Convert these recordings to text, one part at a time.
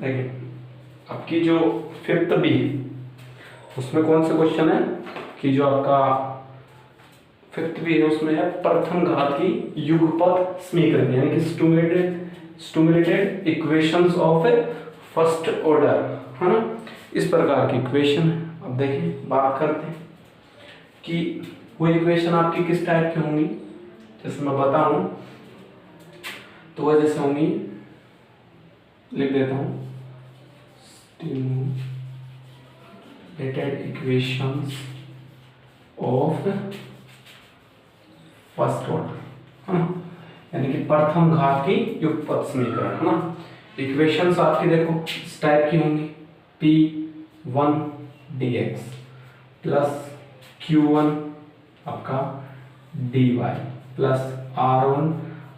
देखिए आपकी जो फिफ्थ बी उसमें कौन सा क्वेश्चन है कि जो आपका फिफ्थ बी है उसमें है प्रथम घात की युगपत समीकरण यानी कि stimulated equations of first order, है ना। इस प्रकार की इक्वेशन है। अब देखिए बात करते हैं कि वो इक्वेशन आपकी किस टाइप की होंगी। जैसे मैं बताऊं तो वह जैसे होंगी, लिख देता हूं, stimulated equations of first order, है ना, यानी कि प्रथम घात की युगपत समीकरण, है ना। इक्वेशंस आपकी देखो इस टाइप की होंगी, P1 dx प्लस Q1 आपका dy प्लस R1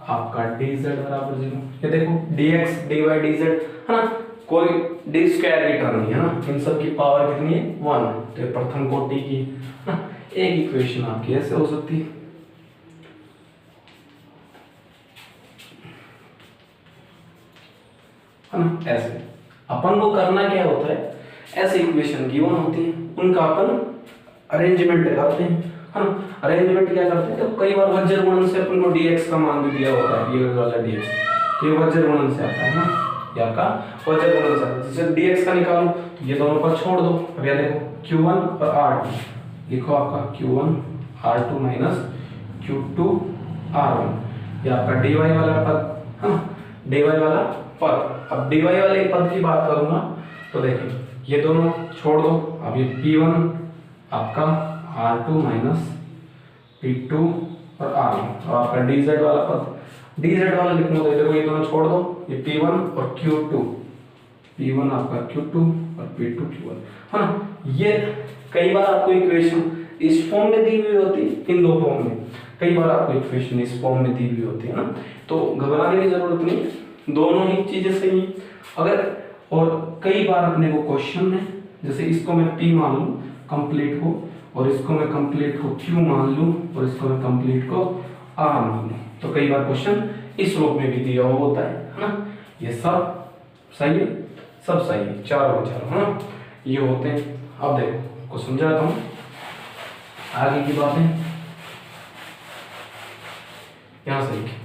आपका dz बराबर 0। ये देखो dx dy dz, है ना, कोई d स्क्वायर की टर्म नहीं है ना, इन सब की पावर कितनी है 1, तो प्रथम कोटि की, है ना। एक इक्वेशन आपकी ऐसे हो सकती है, ऐसे। अपन को करना क्या होता है, ऐसे इक्वेशन गिवन होती है उनका अपन अरेंजमेंट करते हैं, है ना। अरेंजमेंट क्या करते हैं, तो कई बार वज्र गुणन से अपन को dx का मान भी दिया होता है, ये वाला dx, तो ये वज्र गुणन से आता है ना, ये आपका वज्र गुणन से आता है। जैसे dx का निकालो तो ये दोनों पर छोड़ दो, अब ये देखो q1 और r2, लिखो आपका q1 r2 minus q2 r1, ये आपका dy वाला पद, है ना, dy वाला पद। अब dy वाले पद की बात करूंगा तो देखिए ये दोनों छोड़ दो, अब ये p1 आपका r2 माइनस p2 और r1, और आपका dz वाला पद, dz वाला लिखना तो देखो ये दोनों छोड़ दो, ये p1 और q2, p1 आपका q2 और p2 q1, है ना। ये कई बार आपको इक्वेशन इस फॉर्म में दी हुई होती है, इन दो फॉर्म में, कई बार आपको इक्वेशन इस फॉर्म में दी हुई होती है ना, तो घबराने की जरूरत नहीं, दोनों ही चीजें सही हैं। अगर और कई बार अपने को क्वेश्चन में जैसे इसको मैं P मान लूं कंप्लीट को, और इसको मैं कंप्लीट को Q मान लूं, और इसको मैं कंप्लीट को R मान लूं, तो कई बार क्वेश्चन इस रूप में भी दिया हुआ होता है ना। ये सब सही है, सब सही है, चारों चारों, है ना, ये होते हैं। अब देखो को समझाता हूं आगे की बातें, यहां से लिखिए,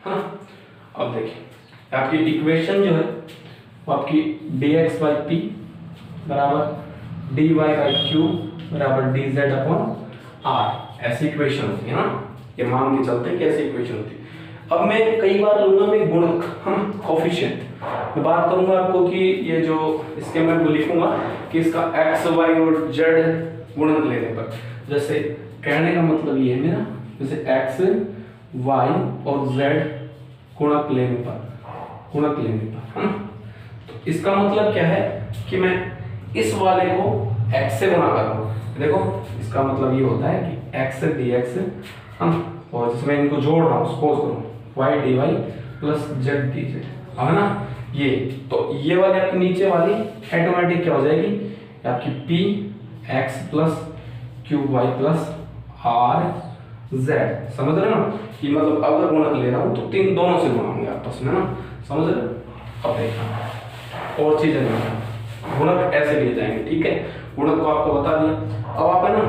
है ना। अब देखिए आपकी इक्वेशन जो है वो आपकी dx बाई पी बराबर dy बाई क्यू बराबर dz अपॉन r, ऐसी इक्वेशन होती है ना, ये मान के चलते हैं कि ऐसी इक्वेशन होती है। अब मैं कई बार लूंगा मैं गुणक, हम कोफिशिएंट, मैं बात करूंगा आपको कि ये जो इसके मैं लिखूंगा कि इसका x y और z गुणक लेने पर, जैसे कहने का मतलब ये है मेरा, जैसे x y और z गुणक लेने पर, है ना। तो इसका मतलब क्या है कि मैं इस वाले को x से गुणा कर रहा हूं, देखो इसका मतलब ये होता है कि x dx, और जिसमें इनको जोड़ रहा हूं, सपोज करो y dy plus z dz, है ना। ये तो ये वाली आपकी नीचे वाली ऑटोमेटिक क्या हो जाएगी, आपकी p x plus q y plus r z, समझ रहे हो ना, कि मतलब अगर गुणक ले रहा हूं तो तीन दोनों से गुणाऊंगे आपस में ना, समझ रहे हो। अब देखना और चीजें नहीं, गुणक ऐसे लिए जाएंगे, ठीक है, गुणक को आपको बता दिया। अब आप है ना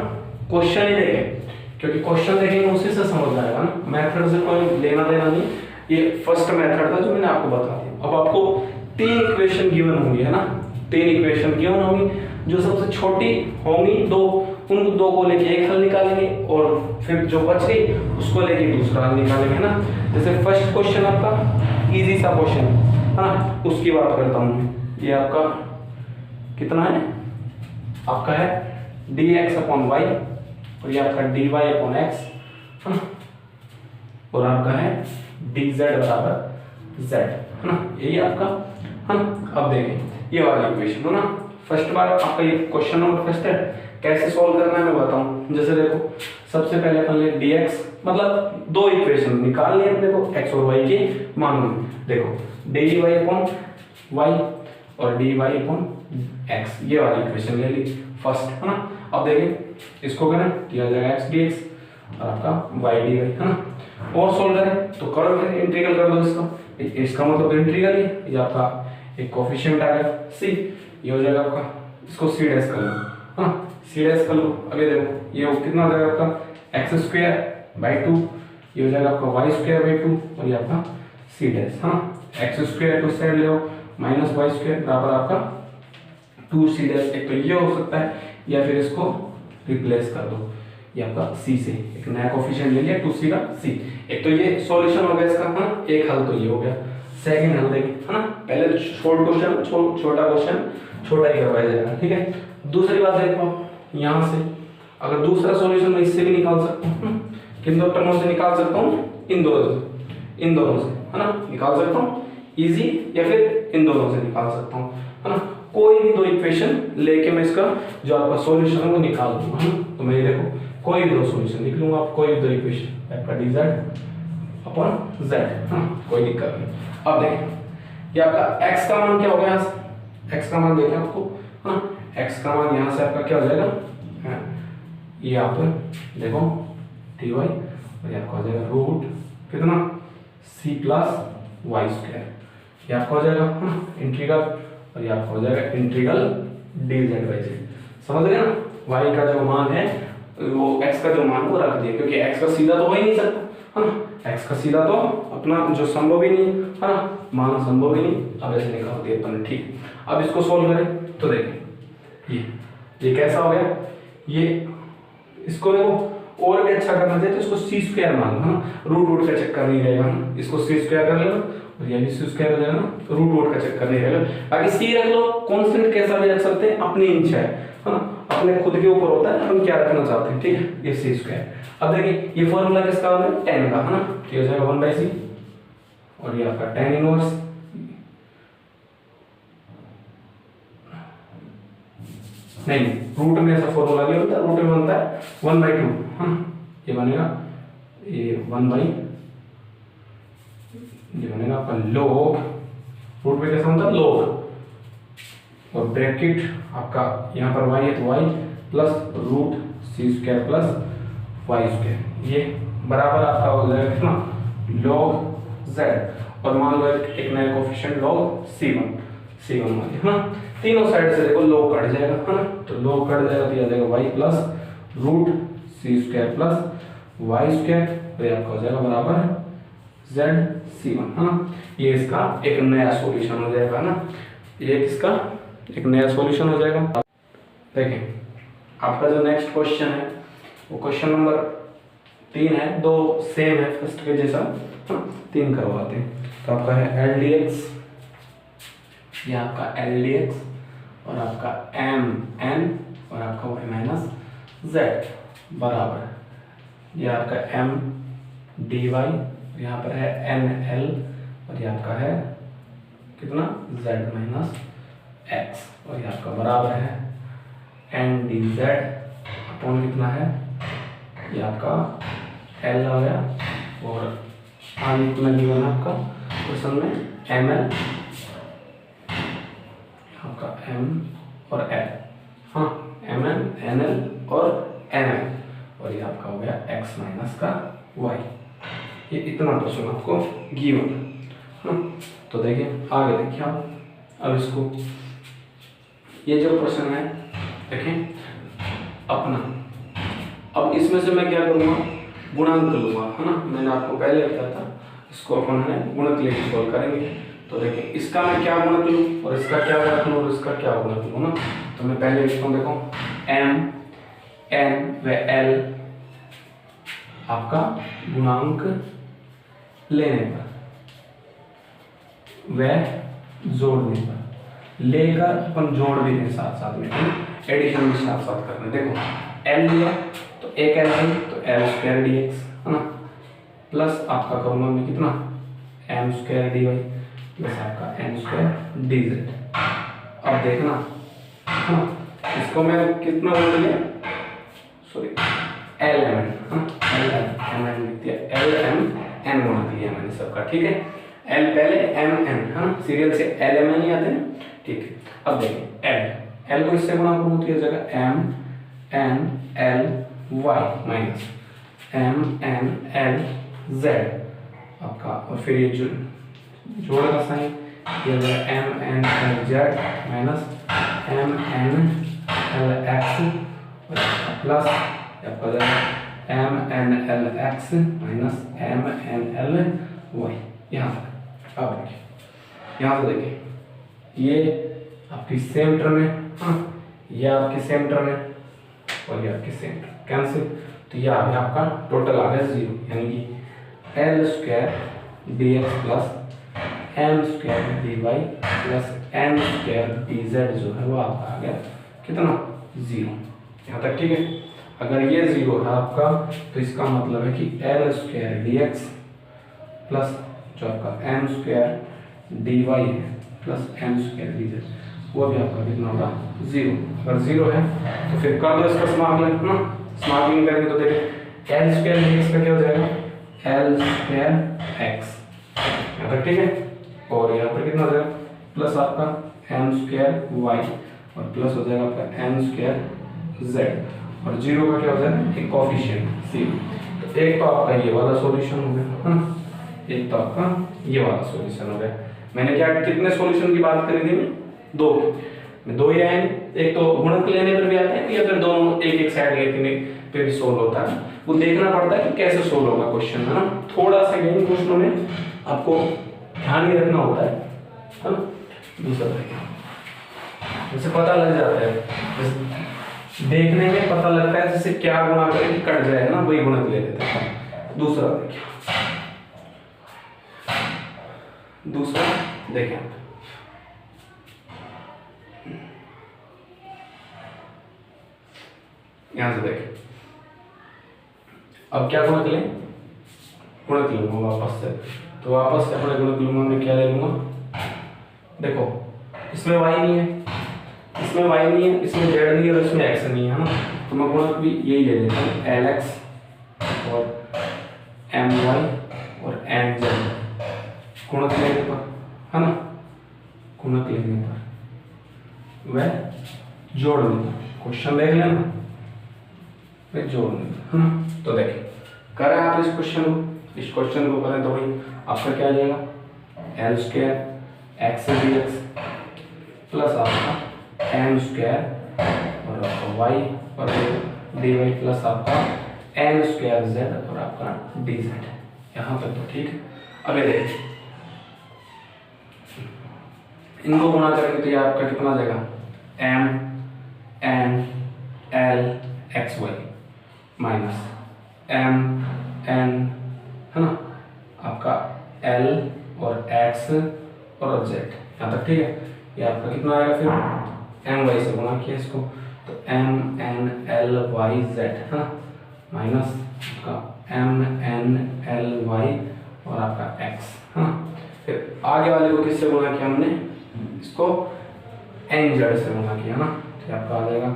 क्वेश्चन ही देखें, क्योंकि क्वेश्चन देखेंगे उसी से समझ आएगा ना, मेथड से कोई लेना देना नहीं, ये फर्स्ट मेथड था जो मैंने आपको बता दिया। अब आपको तीन इक्वेशन गिवन होंगी, है ना, तीन इक्वेशन गिवन होंगी, जो सबसे छोटी होंगी दो, उन दो को लेके एक हल निकालेंगे, और फिर जो बच गई उसको लेके दूसरा हल निकालेंगे ना। जैसे फर्स्ट क्वेश्चन आपका इजी सा क्वेश्चन है ना, उसकी बात करता हूँ। ये आपका कितना है, आपका है dx अपॉन y, और ये आपका dy अपॉन x, है ना, और आपका है dz बराबर z, है ना, यही आपका, है ना। अब देखें ये वाला इक्वेशन, है ना, फर्स्ट बार आपका ये क्वेश्चन नंबर फर्स्ट है, कैसे सॉल्व करना है मैं बताऊं। जैसे देखो सबसे पहले अपन ले dx, मतलब दो इक्वेशन निकाल लिए अपने को x और y के मान में, देखो dy अपॉन y और dy अपॉन x, ये वाली इक्वेशन ले ली फर्स्ट, है ना। अब देखिए इसको करें तो आ जाएगा x dx और आपका y dy, है ना। और सॉल्व करें तो करो, फिर इंटीग्रल कर दो इसका, इसका मतलब इंटीग्रल है, ये आपका एक कोफिशिएंट आ गया सी, ये हो जाएगा आपका, इसको सी डैश कर लो, हाँ सी डैश कर लो। अभी देखो ये कितना हो जाएगा आपका एक्स स्क्वायर बाई 2, ये हो जाएगा आपका वाई स्क्वायर बाई 2 और ये आपका सी डैश, हाँ एक्स स्क्वायर टू साइड ले माइनस वाई स्क्वायर बराबर आपका 2 सी डैश। एक तो ये हो सकता है या फिर इसको रिप्लेस कर दो, ये आपका सी से एक नया कोफिशिएंट ले लिया 2c का सी। एक तो ये सॉल्यूशन हो गया इसका, हाँ एक हल तो ये हो गया। सेकंड हल देखें, है ना, पहले शॉर्ट क्वेश्चन छोटा क्वेश्चन छोटा ही करवाया जाएगा, ठीक है। दूसरी बात देखो यहाँ से अगर दूसरा सॉल्यूशन मैं इससे भी निकाल सकता हूँ, किन दो टर्मों से निकाल सकता हूँ, इन दोनों से, है ना, निकाल सकता हूँ इजी, या फिर इन दोनों से निकाल सकता हूँ, है ना। कोई भी दो इक्वेशन लेके मैं इसका जो आपका सॉल्यूशन है वो निकाल दूंगा, है ना। तो मैं ये देखो कोई भी दो सॉल्यूशन लिख लूंगा, आप कोई भी दो इक्वेशन आपका dz अपॉन z, हाँ कोई दिक्कत नहीं। अब देखें ये आपका x का मान क्या हो गया, x का मान देखें आपको, हाँ x का मान यहाँ से आपका क्या हो जाएगा, ये आप देखो dy और ये आपका हो जाएगा रूट कितना c प्लस वाई स्क्वायर, ये आपका हो जाएगा हाँ इंटीग्रल, और ये आपका हो जाएगा इंटीग्रल dz बाई z। समझ गए ना, y का जो मान है वो x का जो मान वो रख दिया, क्योंकि x का सीधा तो हो ही नहीं सकता, है ना, x का सीधा तो अपना जो संभव ही नहीं, है ना, मान संभव ही नहीं। अब ऐसे निकाल दिया अपन ने, ठीक। अब इसको सोल्व करें तो देखें ये कैसा हो गया, ये इसको देखो और भी अच्छा करना चाहिए तो इसको सी स्क्वायर मान लो, है ना, रूट का चक्कर नहीं रहेगा, इसको सी स्क्वायर कर लेना और ये भी सी स्क्वायर हो जाएगा ना, रूट का चक्कर नहीं रहेगा। बाकी सी रख लो, कांस्टेंट कैसा भी रख सकते हैं, अपनी इच्छा है ना, अपने खुद के ऊपर होता है हम क्या रखना चाहते हैं, ठीक है। ये सी स्क्वायर, अब देखिए ये फॉर्मूला किसका है, tan का, है ना, तो ये हो जाएगा 1/c और ये आपका tan इनवर्स नहीं, रूट में ऐसा फॉर्मूला नहीं होता, रूट में बनता है 1/2, हाँ ये बनेगा ये 1/, ये बनेगा आपका log, रूट में कैसा होता है log, और ब्रैकेट आपका यहाँ पर y है तो y प्लस रूट सी स्क्वायर प्लस वाई स्क्वायर, ये बराबर आपका हो जाएगा कितना log z, और मान लो एक नया कोफिशिएंट log c1 मान लिया, है ना। तीनों साइड से देखो log कट जाएगा, है ना, तो log कट जाएगा तो ये आ जाएगा y प्लस रूट सी स्क्वायर प्लस वाई स्क्वायर, तो ये आपका हो जाएगा बराबर z(c1), है ना। ये इसका एक नया सॉल्यूशन हो जाएगा ना, ये इसका एक नया सॉल्यूशन हो जाएगा। देखें आपका जो नेक्स्ट क्वेश्चन है वो क्वेश्चन नंबर 3 है, दो सेम है फर्स्ट के जैसा, 3 करवाते हैं। तो आपका है एल डी एक्स, ये आपका एल डी एक्स और आपका एम एन और आपका वाई माइनस जेड बराबर ये आपका एम डी वाई, यहाँ पर है एन एल और ये आपका है कितना जेड माइनस एक्स, और ये आपका बराबर है एन डी जेड अपॉन कितना है, ये आपका एल आ गया और आगे कितना गिवन है आपका क्वेश्चन में एम एल, आपका एम और एल, हाँ एम एन एन एल और एम एल, और ये आपका हो गया एक्स माइनस का वाई। ये इतना क्वेश्चन आपको गिवन है। तो देखिए आगे देखिए आप, अब इसको ये जो प्रश्न है देखें अपना, अब इसमें से मैं क्या करूँगा गुणांक लूँगा, है ना, मैंने आपको पहले बताया था, इसको अपन है गुणक लेके सॉल्व करेंगे। तो देखिए इसका मैं क्या गुणक लूँ और इसका क्या गुणक लूँ और इसका क्या गुणक लूँ ना, तो मैं पहले लिखता हूँ देखो एम एन व एल आपका गुणांक लेने पर व जोड़ने पर, लेकर अपन जोड़ भी दें साथ साथ में, एडिशन भी साथ साथ करने। देखो एल लिया तो एक एल है तो एल स्क्वायर डी एक्स, है ना, प्लस आपका करूँगा मैं कितना m square d y plus आपका एम स्क्वायर डी जेड। अब देखना है ना, इसको मैं कितना बोल दिया, sorry l m n, l m n लिख दिया, एल एम एन गुणा दिया मैंने सबका, ठीक है। एल पहले एम एन, है ना, सीरियल से एल एम एन ही आते हैं, ठीक है। अब देखिए एल एल को इससे गुणा करूँ तो ये जगह m n l y minus m n l z आपका, और फिर ये जो जोड़ का साइन ये हो जाएगा m n l z minus m n l x plus आपका जाएगा m n l x minus m n l y. यहाँ तक अब देखिए, यहाँ से देखिए ये आपकी सेम टर्म है, हाँ ये आपकी सेम टर्म है और ये आपकी सेम टर्म कैंसिल, तो ये आ गया आपका टोटल आ गया 0, यानी कि l square d x plus M square d y plus M square d z जो है वो आपका आ गया कितना 0। यहाँ तक ठीक है। अगर ये 0 है आपका तो इसका मतलब है कि l square d x plus जो आपका एम स्क्वायर डी वाई है plus M square d z वो भी आपका कितना होगा 0। अगर 0 है तो फिर कर दो इसका स्मार्टलिंग ना, स्मार्टलिंग करेंगे तो देखिए एल स्क्वायर डी एक्स का क्या हो जाएगा एल स्क्वायर एक्स, यहाँ तक ठीक है। और यहाँ पर कितना हो जाएगा प्लस आपका एम स्क्वायर वाई और प्लस हो जाएगा आपका एम स्क्वायर जेड और 0 का क्या हो जाएगा एक कोफिशिएंट सी। तो एक तो आपका ये वाला सॉल्यूशन हो गया है ना, एक तो आपका ये वाला सॉल्यूशन हो गया। मैंने क्या कितने सॉल्यूशन की बात करी थी मैं 2 की, 2 ही आए, एक तो गुणक लेने पर भी आता है या फिर दोनों एक एक साइड लेने पे भी सोल्व होता है, वो देखना पड़ता है कि कैसे सोल्व होगा क्वेश्चन है ना। थोड़ा सा यही क्वेश्चनों में आपको ध्यान ही रखना होता है ना। दूसरा जैसे पता लग जाता है, जैसे देखने में पता लगता है जैसे क्या गुणा करें कि कट जाए ना, वही गुणक ले लेते हैं। दूसरा देखिए, दूसरा देखें यहां से देखें, अब क्या गुणक लें, गुणक लूंगा वापस से, तो वापस से अपने गुणक लूंगा, मैं क्या ले लूंगा, देखो इसमें y नहीं है, इसमें y नहीं है, इसमें z नहीं है और इसमें x नहीं है ना, तो मैं गुणक भी यही ले लेता हूँ lx और my और nz गुणक लेने पर है ना, गुणक लेने पर वह जोड़ने पर, क्वेश्चन देख लेना वह जोड़ने पर है ना। तो देखिए करें आप इस क्वेश्चन को करें तो भाई आपका क्या आ जाएगा L square x d x plus आपका एम स्क्वायर और आपका वाई और डी वाई प्लस आपका एम स्क्वायर जेड और आपका डी जेड, यहाँ तक तो ठीक है। अब ये देखिए इनको गुणा करेंगे तो ये आपका कितना आ जाएगा m n l x y minus m n है ना आपका एल और एक्स और जेड, यहाँ तक ठीक है। ये आपका कितना आएगा फिर एम वाई से गुणा किया इसको तो m n l y z है ना माइनस आपका एम एन एल वाई और आपका एक्स है ना। फिर आगे वाले को किससे गुणा किया हमने, इसको एन जेड से गुणा किया ना, तो आपका आ जाएगा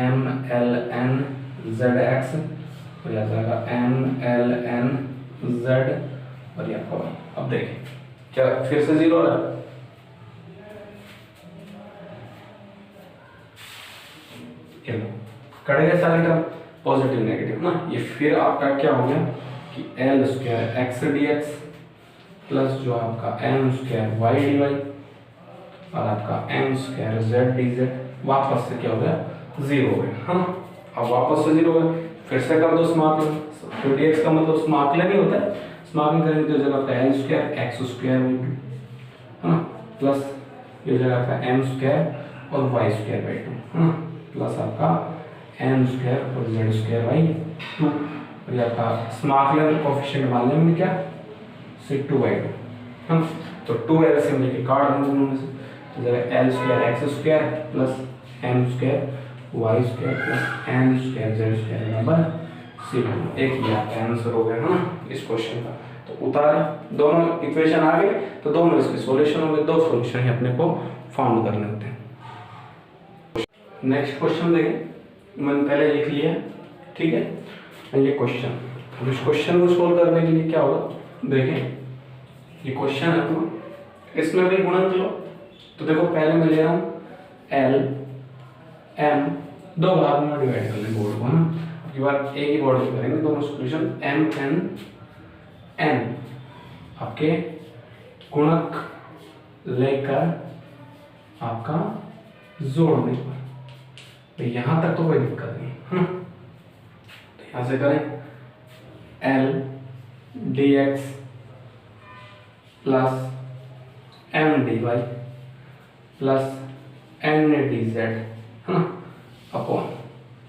m l n z x और यह आ जाएगा एम एल एन जेड और यह आपका वाई। अब देखिए क्या फिर से 0 रहा, कट गए सारे टर्म पॉजिटिव नेगेटिव ना। ये फिर आपका क्या हो गया कि l square x d x plus जो आपका m square y d y और आपका m square z d z वापस से क्या हो गया 0 हो गया हाँ। अब वापस से 0 हो गया, फिर से कर दो स्मार्टलिंग, तो dx का मतलब स्मार्टलिंग नहीं होता है, स्मार्टलिंग करेंगे तो जगह आपका L square x square by 2 है ना प्लस ये जगह आपका एम स्क्वायर और वाई स्क्वायर बाई 2 है ना प्लस आपका एम स्क्वायर और जेड स्क्वायर बाई 2 और ये आपका स्मार्टलिंग कोएफिशिएंट मान लेंगे क्या से 2/2 है ना। तो 2 एलसीएम लेके काट देंगे दोनों में से, तो जगह L square x square plus M square Y square plus M square Z square बराबर सी। एक ही आपका आंसर हो गया है ना इस क्वेश्चन का। तो उतारे दोनों इक्वेशन आ गए तो दोनों इसके सॉल्यूशन हो गए, 2 सॉल्यूशन ही अपने को फाउंड करने होते हैं। नेक्स्ट क्वेश्चन देखें, मैंने पहले लिख लिया ठीक है ये क्वेश्चन। अब इस क्वेश्चन को सोल्व करने के लिए क्या होगा देखें, ये क्वेश्चन है तो इसमें भी गुणन लो, तो देखो पहले मैं ले रहा हूँ एल एम 2 भाग में डिवाइड कर लें बोर्ड को ना, अब बार एक ही बोर्ड करेंगे दोनों सॉल्यूशन एम एन एन आपके गुणक लेकर आपका जोड़ने पर, तो यहां तक तो कोई दिक्कत नहीं है ना। तो यहां से करें L dx plus m dy plus n dz है ना, अपॉन,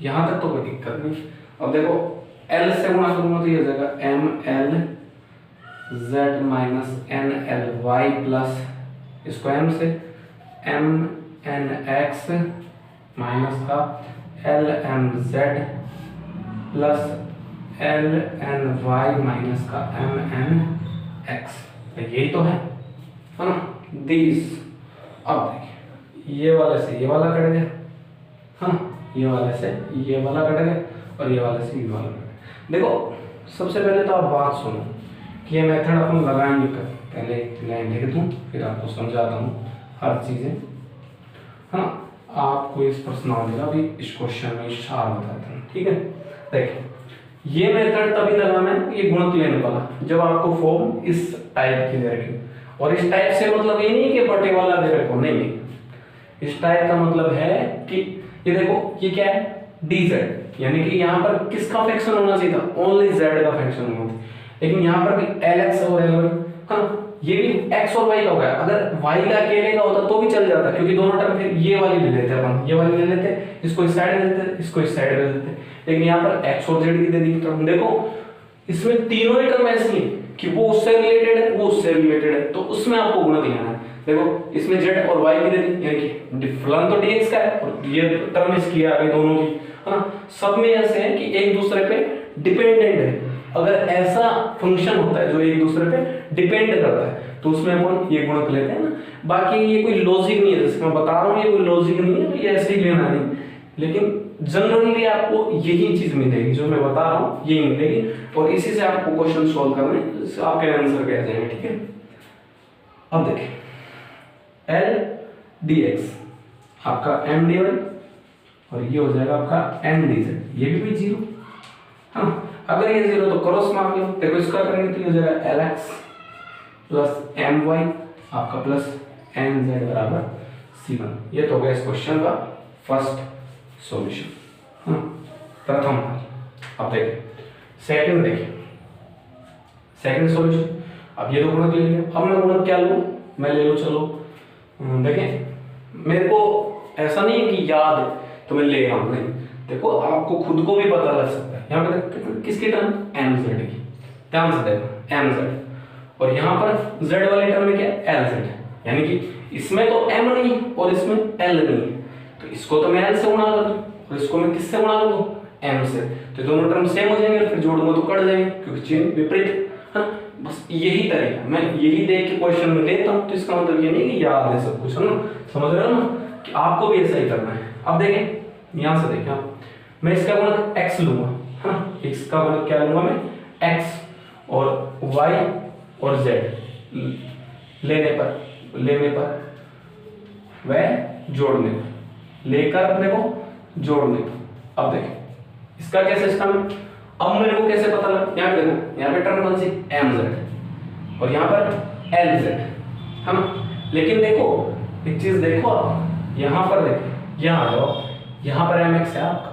यहां तक तो कोई दिक्कत नहीं। अब देखो L से गुणा करूंगा तो ये हो जाएगा m l z minus n l y plus इसको m से m n x माइनस का l m z plus l n y minus का m n x, यही तो है ना दिस। अब देखिए ये वाले से ये वाला कट गया, हाँ ये वाले से ये वाला कट गया और ये वाले से ये वाला कट गया। देखो सबसे पहले तो आप बात सुनो कि ये मेथड अपन लगाएंगे कर, पहले एक लाइन लिख दूं फिर आपको समझाता हूँ हर चीजें, हाँ आपको इस प्रश्नावली का भी इस क्वेश्चन में इशारा बताता हूँ, ठीक है। देखिए ये मेथड तभी लगाना है, ये गुणक लेने वाला, जब आपको फॉर्म इस टाइप की दे रखी, और इस टाइप से मतलब ये नहीं कि बटे वाला दे रखो, नहीं, इस टाइप का मतलब है कि ये देखो ये क्या है dz, यानी कि यहाँ पर किसका फंक्शन होना चाहिए था, ओनली z का फंक्शन होना था, लेकिन यहाँ पर भी lx और ly, हाँ ये भी x और y का हो गया। अगर y का अकेले का होता तो भी चल जाता, क्योंकि दोनों टर्म फिर ये वाली ले लेते अपन, ये वाली ले लेते, इसको इस साइड ले लेते, इसको इस साइड ले लेते, लेकिन यहाँ पर x और z की दे दी टर्म। देखो इसमें तीनों ही टर्म ऐसी हैं कि वो उससे रिलेटेड है, वो उससे रिलेटेड है, तो उसमें आपको गुणक लेना है। देखो इसमें z और y की दे दी, यानी कि फलन तो dx का है और ये टर्म इसकी आ गई दोनों की, है ना। सब में ऐसे है कि एक दूसरे पे डिपेंडेंट है। अगर ऐसा फंक्शन होता है जो एक दूसरे पे डिपेंड करता है तो उसमें अपन ये गुणक लेते हैं ना। बाकी ये कोई लॉजिक नहीं है, जैसे मैं बता रहा हूँ ये कोई लॉजिक नहीं है, ये ऐसे ही लेना नहीं, लेकिन जनरली आपको यही चीज मिलेगी जो मैं बता रहा हूँ, यही मिलेगी, और इसी से आपको क्वेश्चन सॉल्व करने आपके आंसर कह जाएंगे, ठीक है। अब देखिए L dx आपका m dy और ये हो जाएगा आपका n dz, ये भी जीरो, हाँ अगर ये जीरो तो क्रॉस मार लो। देखो इसका करेंगे तो ये हो जाएगा lx प्लस my आपका प्लस nz बराबर c1। ये तो हो गया इस क्वेश्चन का फर्स्ट सॉल्यूशन, हाँ प्रथम हल। अब देखिए सेकंड, देखिए सेकंड सॉल्यूशन। अब ये तो गुणक ले लिया, अब मैं गुणक क्या लूँ, मैं ले लूँ चलो देखें, मेरे को ऐसा नहीं है कि याद है तो मैं ले रहा हूँ, नहीं, देखो आपको खुद को भी पता लग सकता है। यहाँ पे किसकी टर्म mz की, ध्यान से देखो mz, और यहाँ पर z वाले टर्म में क्या है lz, यानी कि इसमें तो m नहीं और इसमें l नहीं है, तो इसको तो मैं l से गुणा कर दूं और इसको मैं किससे गुणा कर दूं, m से, तो दोनों टर्म सेम हो जाएंगे, फिर जोड़ूंगा तो कट जाएंगे क्योंकि चिन्ह विपरीत है। बस यही तरीका, मैं यही देख के क्वेश्चन में लेता हूँ, तो इसका मतलब ये नहीं कि याद है सब कुछ, है ना, समझ रहे हो ना, कि आपको भी ऐसा ही करना है। अब देखें यहाँ से देखें आप, मैं इसका गुणक x लूंगा, है ना, इसका गुणक क्या लूंगा मैं x, और y और z लेने पर वह जोड़ने पर, लेकर अपने को जोड़ने पर। अब देखें इसका क्या सिस्टम है, अब मेरे को कैसे पता लगा, यहाँ पे देखो, यहाँ पे टर्म कौन सी mz और यहाँ पर lz, है ना। लेकिन देखो एक चीज देखो आप, यहाँ पर देखो, यहाँ आ जाओ, यहाँ पर mx है आपका,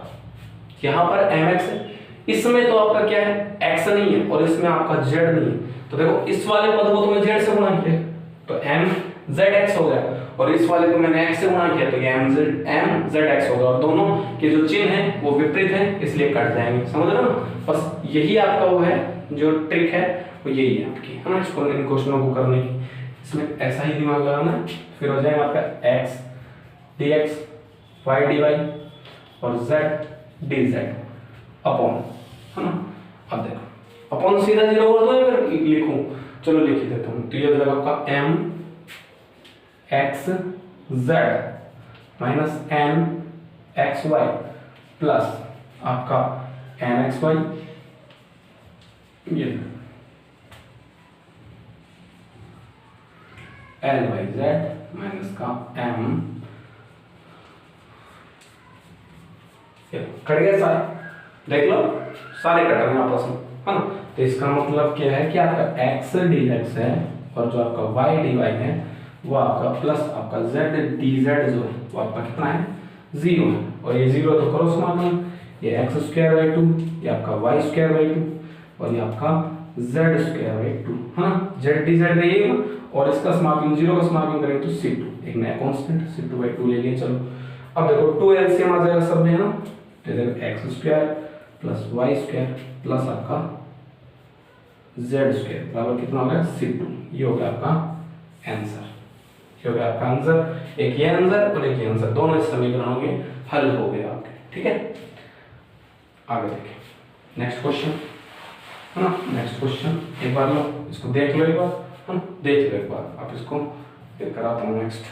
यहाँ पर mx है, इसमें तो आपका क्या है x नहीं है और इसमें आपका z नहीं है, तो देखो इस वाले पद को तो मैं z से गुणा किया तो mzx हो गया, और इस वाले को मैंने x से गुणा किया तो ये mzx होगा, और दोनों के जो चिन्ह है वो विपरीत है इसलिए कट जाएंगे, समझ रहे हो ना। बस यही आपका वो है जो ट्रिक है, वो यही है आपकी, है ना, इसको इन क्वेश्चनों को करने की। इसमें ऐसा ही दिमाग लगाना है, फिर हो जाएगा आपका x dx y dy और z dz अपॉन, है ना। अब देखो अपॉन सीधा जीरो कर दो या फिर लिखूं, चलो लिख ही देता हूँ, तो ये हो जाएगा आपका m x z minus n x y plus आपका n x y, ये l y z माइनस का m, कट गए सारे, देख लो सारे कट गए आपस में, है ना। तो इसका मतलब क्या है कि आपका x dx है और जो आपका वाई डी वाई है वो आपका प्लस आपका जेड डी जेड जो है वो आपका कितना है 0 है, और ये 0 तो क्रॉस मार्किंग, ये एक्स स्क्वायर बाई 2, ये आपका वाई स्क्वायर बाई 2 और ये आपका जेड स्क्वायर बाई 2, हाँ जेड डी जेड यही है, और इसका स्मार्किंग 0 का स्मार्किंग करेंगे तो c2 एक नया कांस्टेंट c2 बाई 2 ले लिए। चलो अब देखो 2 एलसीएम आ जाएगा सब में है ना, तो देखो x square plus y square plus आपका जेड स्क्वायर बराबर कितना हो गया c2, ये हो गया आपका आंसर, ये हो गया आपका आंसर। एक ये आंसर और एक ये आंसर, दोनों समीकरणों के हल हो गए आपके, ठीक है। आगे देखें नेक्स्ट क्वेश्चन है ना, नेक्स्ट क्वेश्चन एक बार लो, इसको देख लो एक बार, है ना, देख लो एक बार, आप इसको फिर कराता हूँ नेक्स्ट।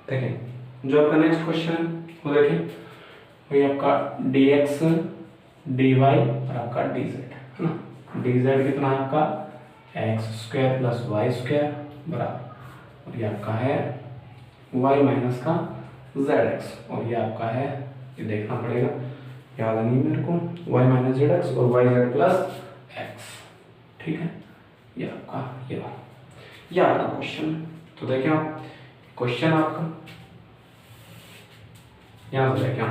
देखें जो आपका नेक्स्ट क्वेश्चन है वो देखें, वही आपका dx dy और आपका dz है ना, dz कितना है आपका x square plus y square बराबर, और ये आपका है y माइनस का जेड एक्स, और ये आपका है, ये देखना पड़ेगा याद नहीं मेरे को, y माइनस जेड एक्स और वाई जेड प्लस एक्स, ठीक है। ये आपका ये आपका क्वेश्चन है। तो देखिए आप क्वेश्चन आपका यहाँ से देखें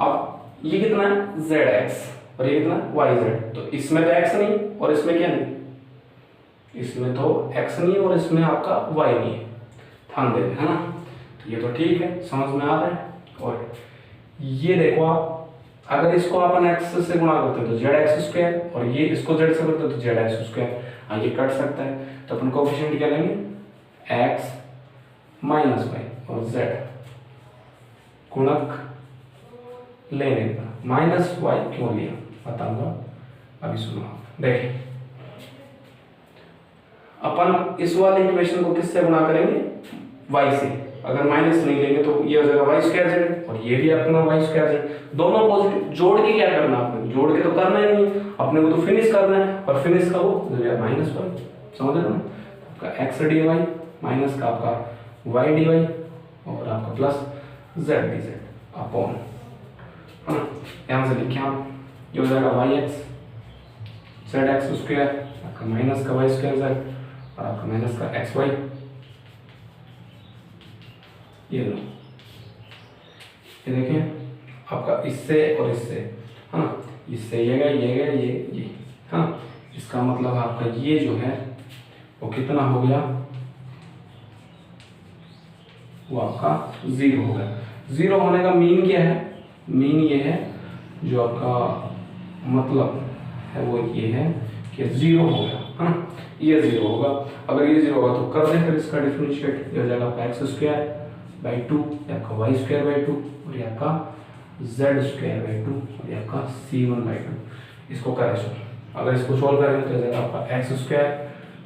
अब ये कितना है जेड एक्स और ये कितना है वाई जेड, तो इसमें तो एक्स नहीं और इसमें क्या नहीं, इसमें तो x नहीं और इसमें आपका y नहीं है, ध्यान देना है ना, तो ये तो ठीक है समझ में आ रहा है। और ये देखो आप अगर इसको अपन x से गुणा करते हैं तो जेड एक्स स्क्वायर, और ये इसको z से करते हैं तो जेड एक्स स्क्वायर, हाँ ये कट सकता है, तो अपन कोएफिशिएंट क्या लेंगे x माइनस वाई और z गुणक लेने पर माइनस वाई क्यों लिया बताऊंगा, अभी सुनो आप देखिए। अपन इस वाले इक्वेशन को किससे गुणा करेंगे y से, अगर माइनस नहीं लेंगे तो ये हो जाएगा वाई स्क्वायर जेड और ये भी अपना वाई स्क्वायर जेड, दोनों पॉजिटिव जोड़ के क्या करना आपने, जोड़ के तो करना ही नहीं अपने को, तो फिनिश करना है, और फिनिश करो माइनस वाई, समझ रहे हो ना, आपका एक्स डी वाई माइनस का आपका वाई डी वाई और आपका plus z d z upon, है ना, यहाँ से लिखे आप, ये हो जाएगा y x z x square आपका माइनस का वाई स्क्वायर जेड और आपका माइनस का एक्स वाई, ये लो, ये देखें आपका इससे और इससे, है ना, इससे ये गया ये गया ये, हाँ इसका मतलब आपका ये जो है वो कितना हो गया, वो आपका 0 हो गया। 0 होने का मीन क्या है, मीन ये है जो आपका मतलब है वो ये है कि 0 हो गया, है ना, ये 0 होगा, अगर ये 0 होगा तो कर दें फिर इसका डिफरेंशिएट, ये हो जाएगा आपका एक्स स्क्वायर बाई 2, आपका वाई स्क्वायर बाई 2 और ये आपका जेड स्क्वायर बाई 2 और ये आपका c1 बाई 2, इसको करें सो अगर इसको सॉल्व करेंगे तो हो जाएगा आपका एक्स स्क्वायर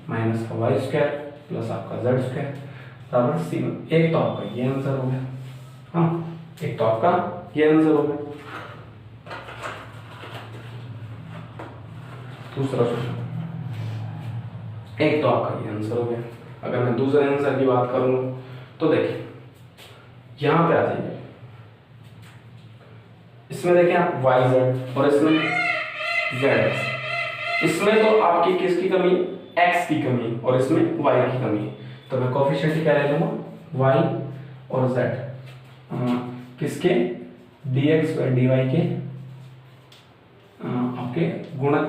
माइनस का वाई स्क्वायर प्लस आपका जेड स्क्वायर बराबर c1। एक तो आपका ये आंसर हो गया, हाँ एक तो आपका ये आंसर हो गया। दूसरा सोचो, एक तो आपका ये आंसर हो गया। अगर मैं दूसरे आंसर की बात करूँ तो देखिए यहाँ पे आ जाइए, इसमें देखें आप वाई जेड और इसमें जेड एक्स, इसमें तो आपकी किसकी कमी एक्स की कमी और इसमें वाई की कमी, तो मैं कोएफिशिएंट क्या ले लूँगा वाई और जेड किसके dx और dy के आपके गुणक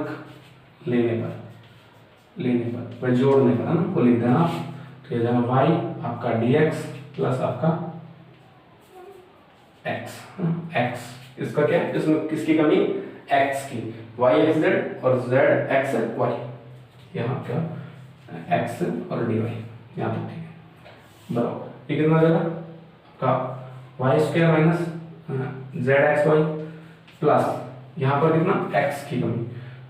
लेने पर जोड़ने पर, है ना, वो लिख देना आप, तो ये जाएगा y आपका dx प्लस आपका x इसका क्या है, इसमें किसकी कमी x की, y x z और z x y, यहाँ क्या x और dy यहाँ पर, ठीक है बराबर, ये कितना जाएगा आपका y square minus z x y plus यहाँ पर कितना x की कमी,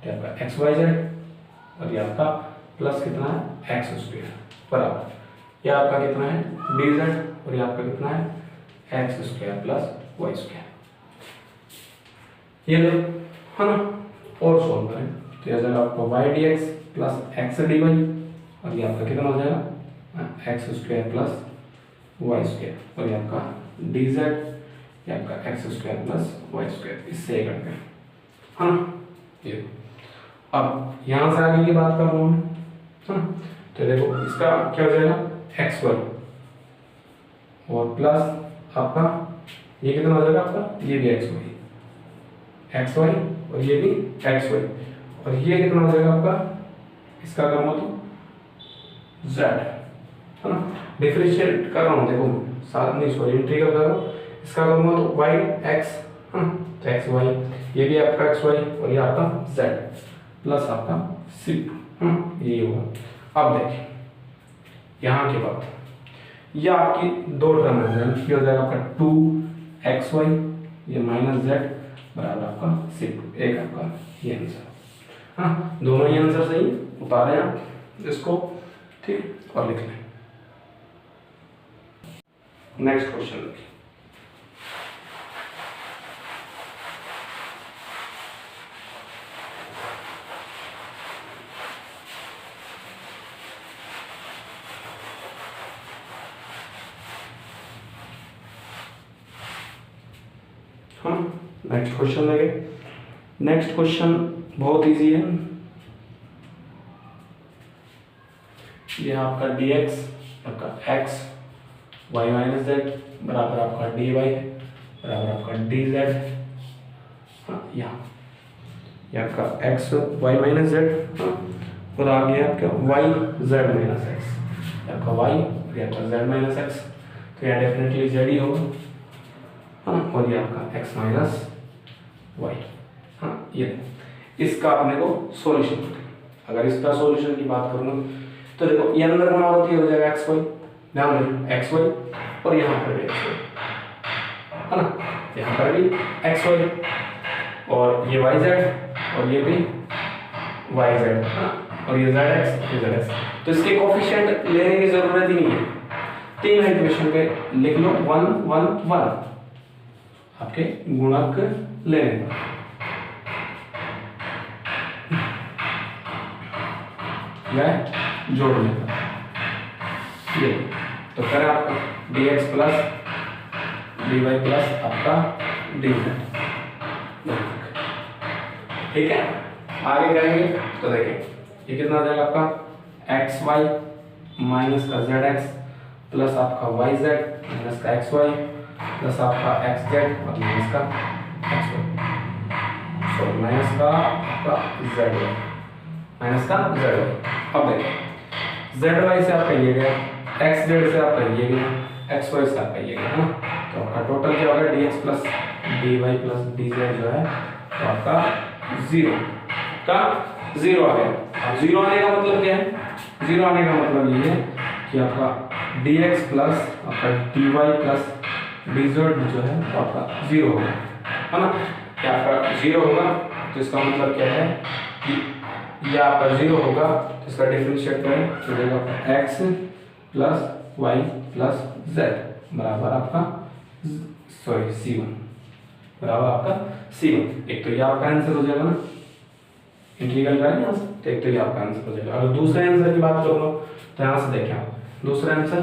तो आपका एक्स वाई जेड और ये आपका प्लस कितना है एक्स स्क्वायर बराबर, ये आपका कितना है डी जेड और ये आपका कितना है x square plus y square, ये लो, है ना, और सॉल्व करें तो ये जाएगा आपका y d x plus x d y और ये आपका कितना हो जाएगा x square plus y square और ये आपका डी जेड, ये आपका x square plus y square, इससे कट गया, हाँ ये अब यहाँ से आगे की बात कर रहा हूँ मैं, तो देखो इसका क्या हो जाएगा एक्स वाई और प्लस आपका ये कितना हो जाएगा आपका, ये भी एक्स वाई और ये भी एक्स वाई और ये कितना हो जाएगा आपका, इसका करना तो जेड है ना, डिफरेंशिएट कर रहा हूँ देखो साथ में, सॉरी इंटीग्रल कर रहा हूँ, इसका करूँगा तो वाई एक्स है ना, तो एक्स वाई ये भी आपका एक्स वाई और ये आपका जेड प्लस आपका सिर्फ ये होगा। अब देखिए यहाँ के बाद ये आपकी दो टर्म है, ये हो जाएगा आपका 2xy ये माइनस जेड बराबर आपका सिर्फ एक आपका ये आंसर। हाँ दोनों ही आंसर सही उतारे आप इसको, ठीक, और लिख लें। नेक्स्ट क्वेश्चन देखिए, हम नेक्स्ट क्वेश्चन लेंगे। नेक्स्ट क्वेश्चन बहुत इजी है, ये आपका dx आपका x y माइनस जेड बराबर आपका dy बराबर आपका dz, हाँ यहाँ ये आपका x y माइनस जेड और आ गया आपका y z माइनस x, आपका y और आपका z माइनस x, तो यहाँ डेफिनेटली z ही होगा, हाँ और ये आपका x माइनस वाई, हाँ ये इसका अपने को सॉल्यूशन। अगर इसका सॉल्यूशन की बात करूँ तो देखो ये अंदर बना होती है हो जाएगा एक्स वाई, ध्यान रखिए एक्स वाई और यहाँ पर भी एक्स वाई है ना, यहाँ पर भी एक्स वाई और ये वाई जेड और ये भी वाई जेड है ना, और ये जेड एक्स ये जेड एक्स, तो इसके कोफिशिएंट लेने की जरूरत ही नहीं है, तीन इक्वेशन पे लिख लो 1 1 1 आपके गुणक लेने पर, जोड़ने पर ये तो करें आपका dx प्लस dy प्लस आपका dz, ठीक है। आगे करेंगे तो देखें ये कितना आ जाएगा आपका एक्स वाई माइनस का जेड एक्स प्लस आपका वाई जेड माइनस का एक्स वाई प्लस आपका एक्स जेड और माइनस का एक्स वाई, सॉरी माइनस का आपका जेड वाई माइनस का जेड वाई। अब देखो जेड वाई से आपका ये गया, एक्स जेड से आपका ये गया, एक्स वाई से आपका ये गया है ना, तो आपका टोटल क्या होगा dx plus dy plus dz जो है तो आपका जीरो का जीरो आ गया। अब जीरो आने का मतलब क्या है, जीरो आने का मतलब ये है कि आपका dx प्लस आपका dy प्लस dz जो है तो आपका जीरो होगा है ना, क्या आपका जीरो होगा, तो इसका मतलब क्या है कि यह आपका जीरो होगा, तो इसका डिफरेंशिएट करें तो देगा x plus y plus z बराबर आपका सॉरी c1 बराबर आपका c1। एक तो ये आपका आंसर हो जाएगा ना, इंटीग्रल करें यहाँ से, तो एक तो ये आपका आंसर हो जाएगा। अगर दूसरे आंसर की बात करूँगा तो यहाँ से देखें आप, दूसरा आंसर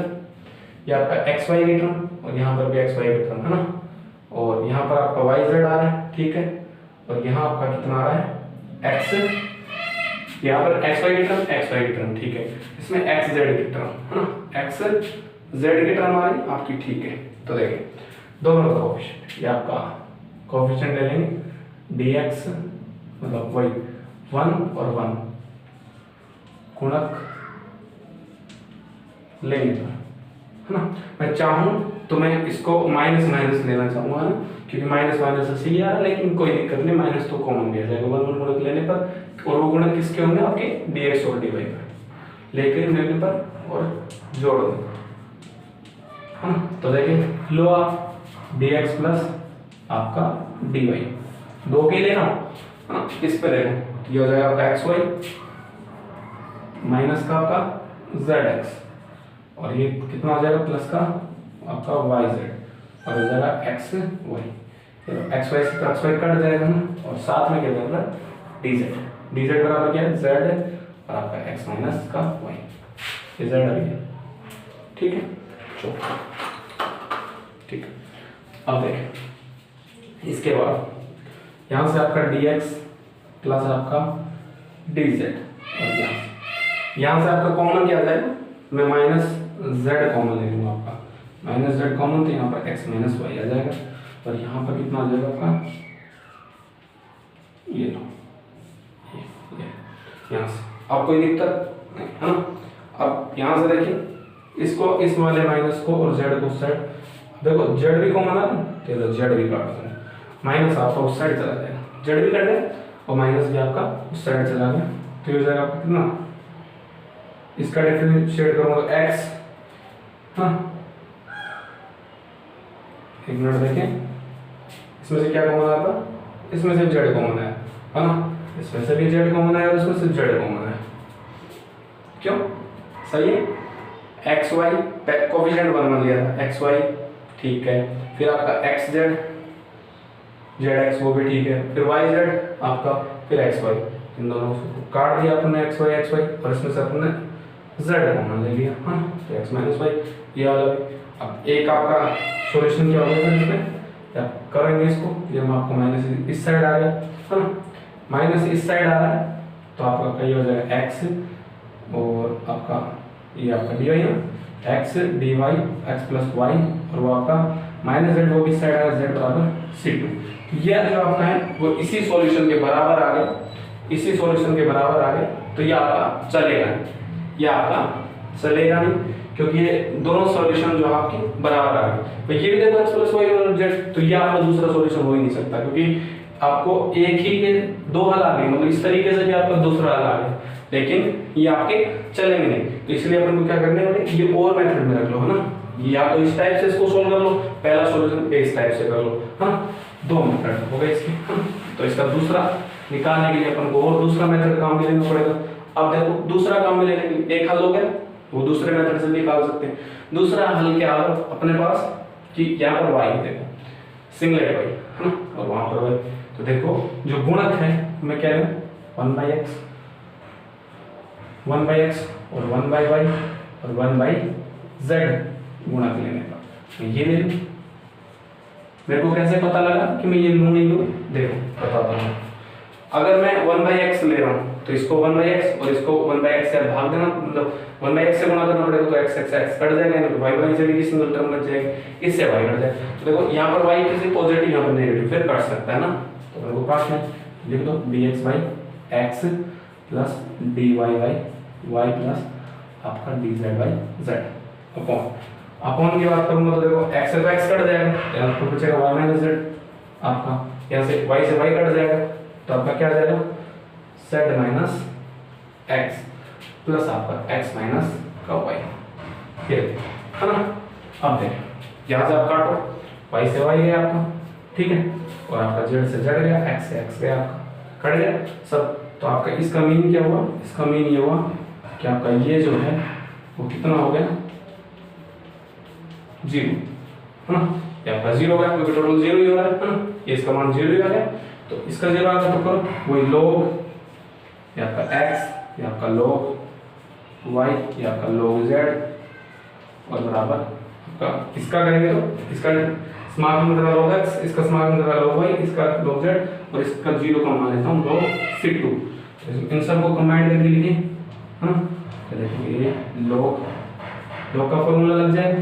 ये आपका एक्स वाई की टर्म और यहाँ पर भी एक्स वाई की टर्म है ना, और यहाँ पर आपका वाई जेड आ रहा है, ठीक है, और यहाँ आपका कितना आ रहा है एक्स, यहाँ पर एक्स वाई की टर्म ठीक है, इसमें एक्स जेड की टर्म है ना, एक्स जेड की टर्म आ रही आपकी, ठीक है। तो देखिए दोनों का कोएफिशिएंट, ये आपका कोएफिशिएंट ले लेंगे dx मतलब वही 1 और 1 गुणक लेने पर है ना, मैं चाहूँ तो मैं इसको माइनस माइनस लेना चाहूँगा ना, क्योंकि माइनस माइनस से सी आ रहा है, लेकिन कोई दिक्कत नहीं, माइनस तो कॉमन दिया जाएगा 1 1 गुणक लेने पर, और वो गुणक किसके होंगे आपके dx और dy पर लेकिन लेने पर और जोड़ देंगे है ना। तो देखिए लो आप dx प्लस आपका dy दो के लेना है ना, इस पे लेना, ये हो जाएगा आपका एक्स वाई माइनस का आपका जेड एक्स और ये कितना हो जाएगा प्लस का आपका वाई जेड और हो जाएगा एक्स वाई, एक्स वाई से एक्स वाई कट जाएगा ना, और साथ में क्या जाएगा dz, dz बराबर क्या है z और आपका x माइनस का y, ये z आ गया, ठीक है। चलो ठीक है, अब देखें इसके बाद यहाँ से आपका dx प्लस आपका डी जेड। और यहाँ से आपका कॉमन क्या आ जाएगा, मैं माइनस जेड कॉमन ले लूँगा, आपका माइनस जेड कॉमन, तो यहाँ पर एक्स माइनस वाई आ जाएगा। और यहाँ पर कितना आ जाएगा आपका, ये लो, यहाँ से अब कोई दिक्कत नहीं है ना। अब यहाँ से देखिए इसको, इस वाले माइनस को और जेड को उस साइड, देखो जेड भी कॉमन आ रहा है, तो जेड भी काट देंगे, माइनस आपका उस साइड चला जाएगा, जेड भी कट गया और माइनस भी आपका उस साइड चला गया, तो ये हो जाएगा आपका कितना, इसका डिफरेंशिएट करूँगा तो एक्स, हाँ एक मिनट देखें, इसमें से क्या कॉमन आता, इसमें से जेड कॉमन है ना, इसमें से भी जेड कॉमन है और इसमें से जेड कॉमन है, क्यों सही है। एक्स वाई कोफिशिएंट 1 1 लिया था, एक्स वाई ठीक है, फिर आपका एक्स जेड, जेड एक्स वो भी ठीक है, फिर वाई जेड आपका, फिर एक्स वाई, इन दोनों को काट दिया अपने एक्स वाई और इसमें से अपने जेड कॉमन ले लिया, हाँ तो एक्स माइनस वाई ये वाला भी। अब एक आपका सॉल्यूशन क्या होगा फिर इसमें, क्या करेंगे इसको, ये हम आपको माइनस इस साइड आ गया है ना, माइनस इस साइड आ रहा है, तो आपका कहीं हो जाएगा एक्स और आपका ये आपका डी वाई है, x d y x plus y, और वो आपका माइनस जेड वो भी साइड आएगा, जेड बराबर सी टू। ये जो आपका है वो इसी सॉल्यूशन के बराबर आ गया, इसी सॉल्यूशन के बराबर आ गया, तो ये आपका चलेगा नहीं, ये आपका चलेगा नहीं, क्योंकि ये दोनों सॉल्यूशन जो आपके बराबर आ गए। तो ये भी देखो एक्स प्लस वाई और जेड, तो ये आपका दूसरा सॉल्यूशन हो ही नहीं सकता, क्योंकि आपको एक ही के दो हल आ गए, मतलब इस तरीके से भी आपका दूसरा हल आ गया, लेकिन ये आपके चलेंगे नहीं, तो इसलिए अपन को क्या करने वाले, ये और मेथड में रख लो है ना, या तो इस टाइप से इसको सोल्व कर लो, पहला सॉल्यूशन इस टाइप से कर लो है ना, दो मेथड हो गए इसके, तो इसका दूसरा निकालने के लिए अपन को और दूसरा मेथड काम में लेना पड़ेगा। अब देखो दूसरा काम में लेने के लिए एक हल हो गया, वो दूसरे मेथड से निकाल सकते हैं। दूसरा हल क्या है अपने पास कि यहाँ पर y देखो सिंगलेट y है ना, और वहां पर y, तो देखो जो गुणक है मैं क्या लूं 1/x और 1/y और 1/z गुणक लेने का, मैं ये ले लूं। मेरे को कैसे पता लगा कि मैं ये लूं नहीं लूं, देखो बताता हूँ। अगर मैं 1/x ले रहा हूँ तो इसको 1/x और इसको 1/x से भाग देना, मतलब 1/x से गुणा करना पड़ेगा, तो x कट जाएगा, नहीं तो y से भी सिंगल टर्म बच जाएगी, इससे y कट जाएगा। तो देखो यहाँ पर y किसी पॉजिटिव, यहाँ पर नेगेटिव, फिर कट सकता है ना, तो मेरे को काटना है, लिख दो dx/x plus dy y plus आपका dz/z अपॉन की बात करूंगा तो देखो x से तो x कट जाएगा, यहाँ पर बचेगा y - z, आपका यहाँ से y कट जाएगा, तो आपका क्या आ जाएगा z - x प्लस आपका x माइनस का y, ये है ना। अब देखो यहाँ से आप काटो, y से y गया आपका, ठीक है, और आपका z से z गया, x से x गया, आपका कट गया सब। तो आपका इसका मीन क्या हुआ, इसका मीन ये हुआ कि आपका ये जो है वो कितना हो गया 0 है ना, ये आपका 0 हो गया, क्योंकि टोटल 0 ही हो रहा है ना, ये इसका मान 0 ही आ गया, तो इसका 0 आ गया, तो करो वही log ये आपका x, ये आपका log y, ये आपका log z, और बराबर आपका इसका करेंगे तो इसका स्मॉल में log x, इसका स्मॉल में log y, इसका log z, और इसका 0 का मान लेता हूँ log c2, इन सब को कंबाइन करके लिखें है ना, तो देखो ये log का फॉर्मूला लग जाएगा,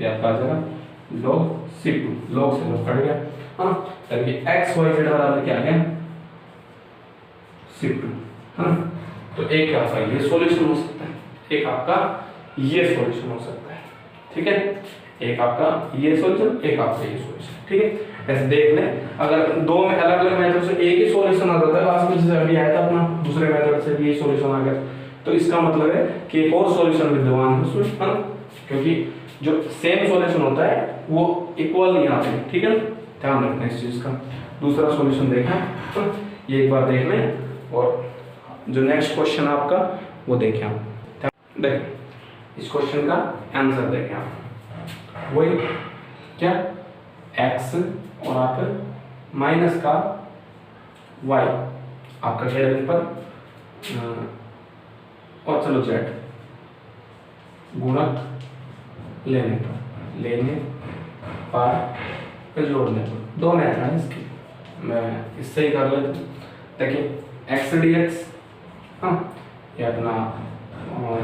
ये आपका आ जाएगा log c2, log से log कट गया है ना, तभी x y z बराबर क्या आ गया c2 है ना। तो एक आपका ये सॉल्यूशन हो सकता है, एक आपका ये सॉल्यूशन हो सकता है, ठीक है, एक आपका ये सॉल्यूशन, एक आपका ये सॉल्यूशन, ठीक है। ऐसे देख लें, अगर दो में अलग अलग मेथड से एक ही सॉल्यूशन आ जाता है, लास्ट में जैसे अभी आया था अपना दूसरे मेथड से भी ये सॉल्यूशन आ गया, तो इसका मतलब है कि एक और सॉल्यूशन विद्यमान है उसमें, है ना, क्योंकि जो सेम सॉल्यूशन होता है वो इक्वल नहीं आते, ठीक है, ध्यान रखना इस चीज का। दूसरा सॉल्यूशन देखा है, ये एक बार देख लें, और जो नेक्स्ट क्वेश्चन आपका वो देखें आप, देख इस क्वेश्चन का आंसर देखें आप, वही क्या x और आप माइनस का y आपका z पर और चलो z गुणक लेने पर जोड़ने पर, दो मेथड है इसकी, मैं इससे ही कर लेता हूँ। देखिए x dx हाँ, ये अपना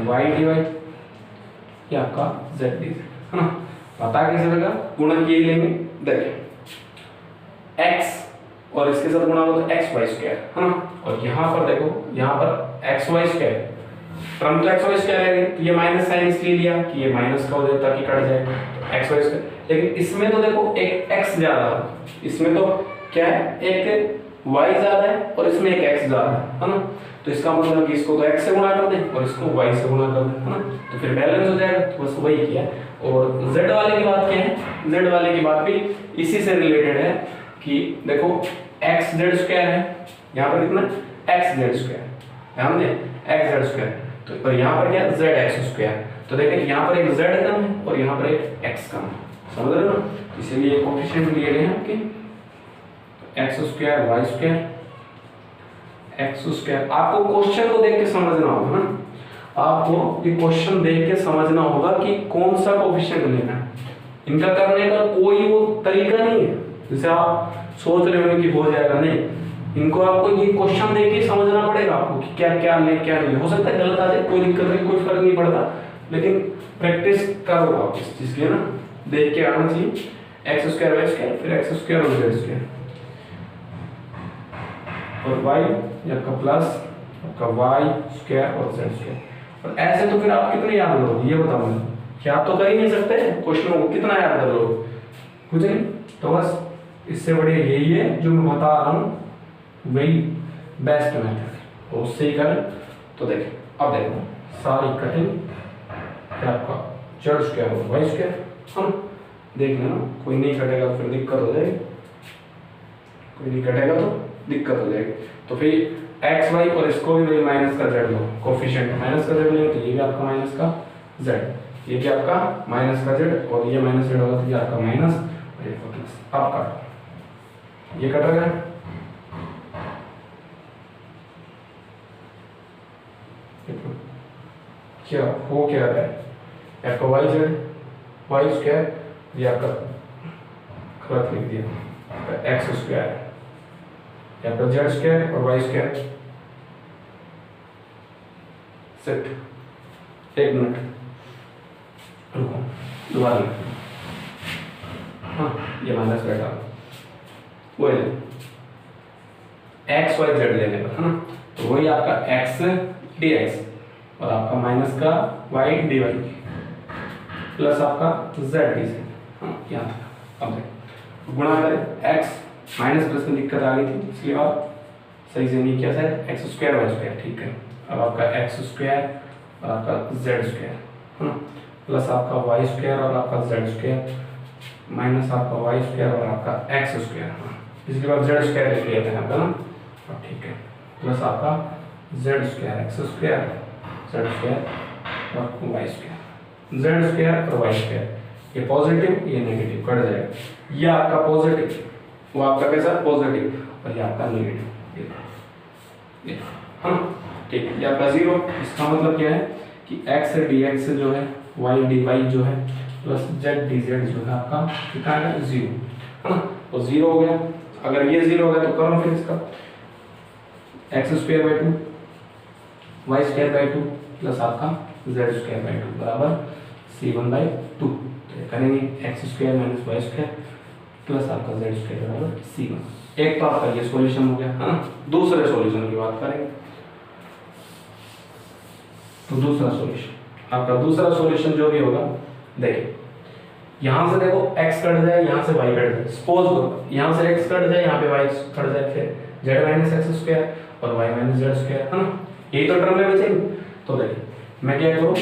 वाई डी वाई, ये आपका जेड डी जेड, है ना। पता कैसे लगा, गुणन ये लेंगे, देखिए एक्स और इसके साथ गुणा हो तो एक्स वाई स्क्वायर, है ना। और यहाँ पर देखो, यहाँ पर एक्स वाई स्क्वायर, टर्म तो एक्स वाई स्क्वायर है, तो ये माइनस साइन इसलिए लिया कि ये माइनस का हो जाए ताकि कट जाए, तो एक्स वाई स्क्वायर। लेकिन इसमें तो देखो एक एक्स ज्यादा है, इसमें तो क्या है, एक y ज्यादा है और इसमें एक x ज्यादा है ना। तो इसका मतलब कि इसको तो x से गुणा कर दें और इसको y से गुणा कर दें, है ना, तो फिर बैलेंस हो जाएगा। तो बस वही किया। और z वाले की बात क्या है, z वाले की बात भी इसी से रिलेटेड है कि देखो x z स्क्वायर है, यहाँ पर कितना x z स्क्वायर, ध्यान दें x z स्क्वायर, तो और यहाँ पर क्या z x स्क्वायर, तो देखें यहाँ पर एक z कम है और यहाँ पर एक x कम है, समझ रहे हो ना। इसीलिए कोएफिशिएंट लिए गए हैं आपके x square Y square x square. आपको क्वेश्चन को देख के समझना होगा ना, आपको ये क्वेश्चन देख के समझना होगा कि कौन सा कोएफिशिएंट लेना है। इनका करने का कोई वो तरीका नहीं है जैसे आप सोच रहे हो कि हो जाएगा, नहीं, इनको आपको ये क्वेश्चन देख के समझना पड़ेगा आपको कि क्या क्या ले क्या नहीं। हो सकता है गलत आ जाए, कोई दिक्कत नहीं, कोई फर्क नहीं पड़ता, लेकिन प्रैक्टिस करो आप इस चीज की ना, देख के आना चाहिए। एक्स स्क्वायर वाई स्क्वायर, फिर एक्स स्क्वायर और जेड स्क्वायर और y आपका प्लस आपका y स्क्वायर और z स्क्वायर। और ऐसे तो फिर आप कितने याद करोगे ये बताओ मुझे, क्या तो कर ही नहीं सकते क्वेश्चनों को, कितना याद कर लोगे, कुछ नहीं। तो बस इससे बढ़िया यही है जो मैं बता रहा हूँ, वही बेस्ट मेथड, और उससे ही करें। तो देखिए अब देखो सारी कटिंग आपका z स्क्वायर और y स्क्वायर, हम देख लेना, कोई नहीं कटेगा तो फिर दिक्कत हो जाएगी, कोई नहीं कटेगा तो दिक्कत हो जाएगी। तो फिर एक्स वाई और इसको भी वही माइनस का जेड लो, कोफिशिएंट माइनस का जेड लेंगे तो ये भी आपका माइनस का जेड, ये भी आपका माइनस का जेड, और ये माइनस जेड होगा तो ये आपका माइनस और ये प्लस। अब काटो, ये कट रहा है, क्या हो क्या रहा है, आपका वाई जेड वाई स्क्वायर, ये आपका गलत लिख दिया एक्स स्क्वायर, या तो जेड स्क्वायर और वाई स्क्वायर। सेट एक मिनट रुको, दोबारा हाँ, ये माइनस बैठा वो एक्स वाई जेड लेने पर, है ना, तो वही आपका एक्स डी एक्स और आपका माइनस का वाई डी वाई प्लस आपका जेड डी जेड, हाँ यहाँ था। अब गुणा करें एक्स माइनस प्लस में दिक्कत आ गई थी इसलिए आप सही से नहीं किया शायद, एक्स स्क्वायर वाई स्क्वायर, ठीक है। अब आपका एक्स स्क्वायर और आपका जेड स्क्वायर, है ना, प्लस आपका वाई स्क्वायर और आपका जेड स्क्वायर माइनस आपका वाई स्क्वायर और आपका एक्स स्क्वायर, इसके बाद जेड स्क्वायर लिख लिया था यहाँ पे ना, अब ठीक है, प्लस आपका z square x square Z square और वाई स्क्वायर, जेड स्क्वायर और वाई स्क्वायर, ये पॉजिटिव ये नेगेटिव कट जाएगा, ये आपका पॉजिटिव वो आपका कैसा पॉजिटिव और ये आपका नेगेटिव, ये हाँ ठीक है, ये आपका जीरो। इसका मतलब क्या है कि x dx जो है y dy जो है प्लस z dz जो है आपका कितना है जीरो, है ना, तो जीरो हो गया। अगर ये जीरो हो गया तो करो फिर इसका x square by two y square by two plus आपका जेड स्क्वायर बाई टू बराबर c1 बाई टू, तो करेंगे x square minus y square plus आपका जेड स्क्वायर बराबर c1। एक तो आपका ये सॉल्यूशन हो गया, है ना। दूसरे सॉल्यूशन की बात करेंगे तो दूसरा सॉल्यूशन आपका दूसरा सॉल्यूशन जो भी होगा, देखिए यहाँ से देखो x कट जाए, यहाँ से y कट जाए, सपोज करो यहाँ से x कट जाए, यहाँ पे y कट जाए, फिर z माइनस एक्स स्क्वायर और y माइनस जेड स्क्वायर, है ना, यही तो टर्म में बचेगी। तो देखिए मैं क्या करूँ,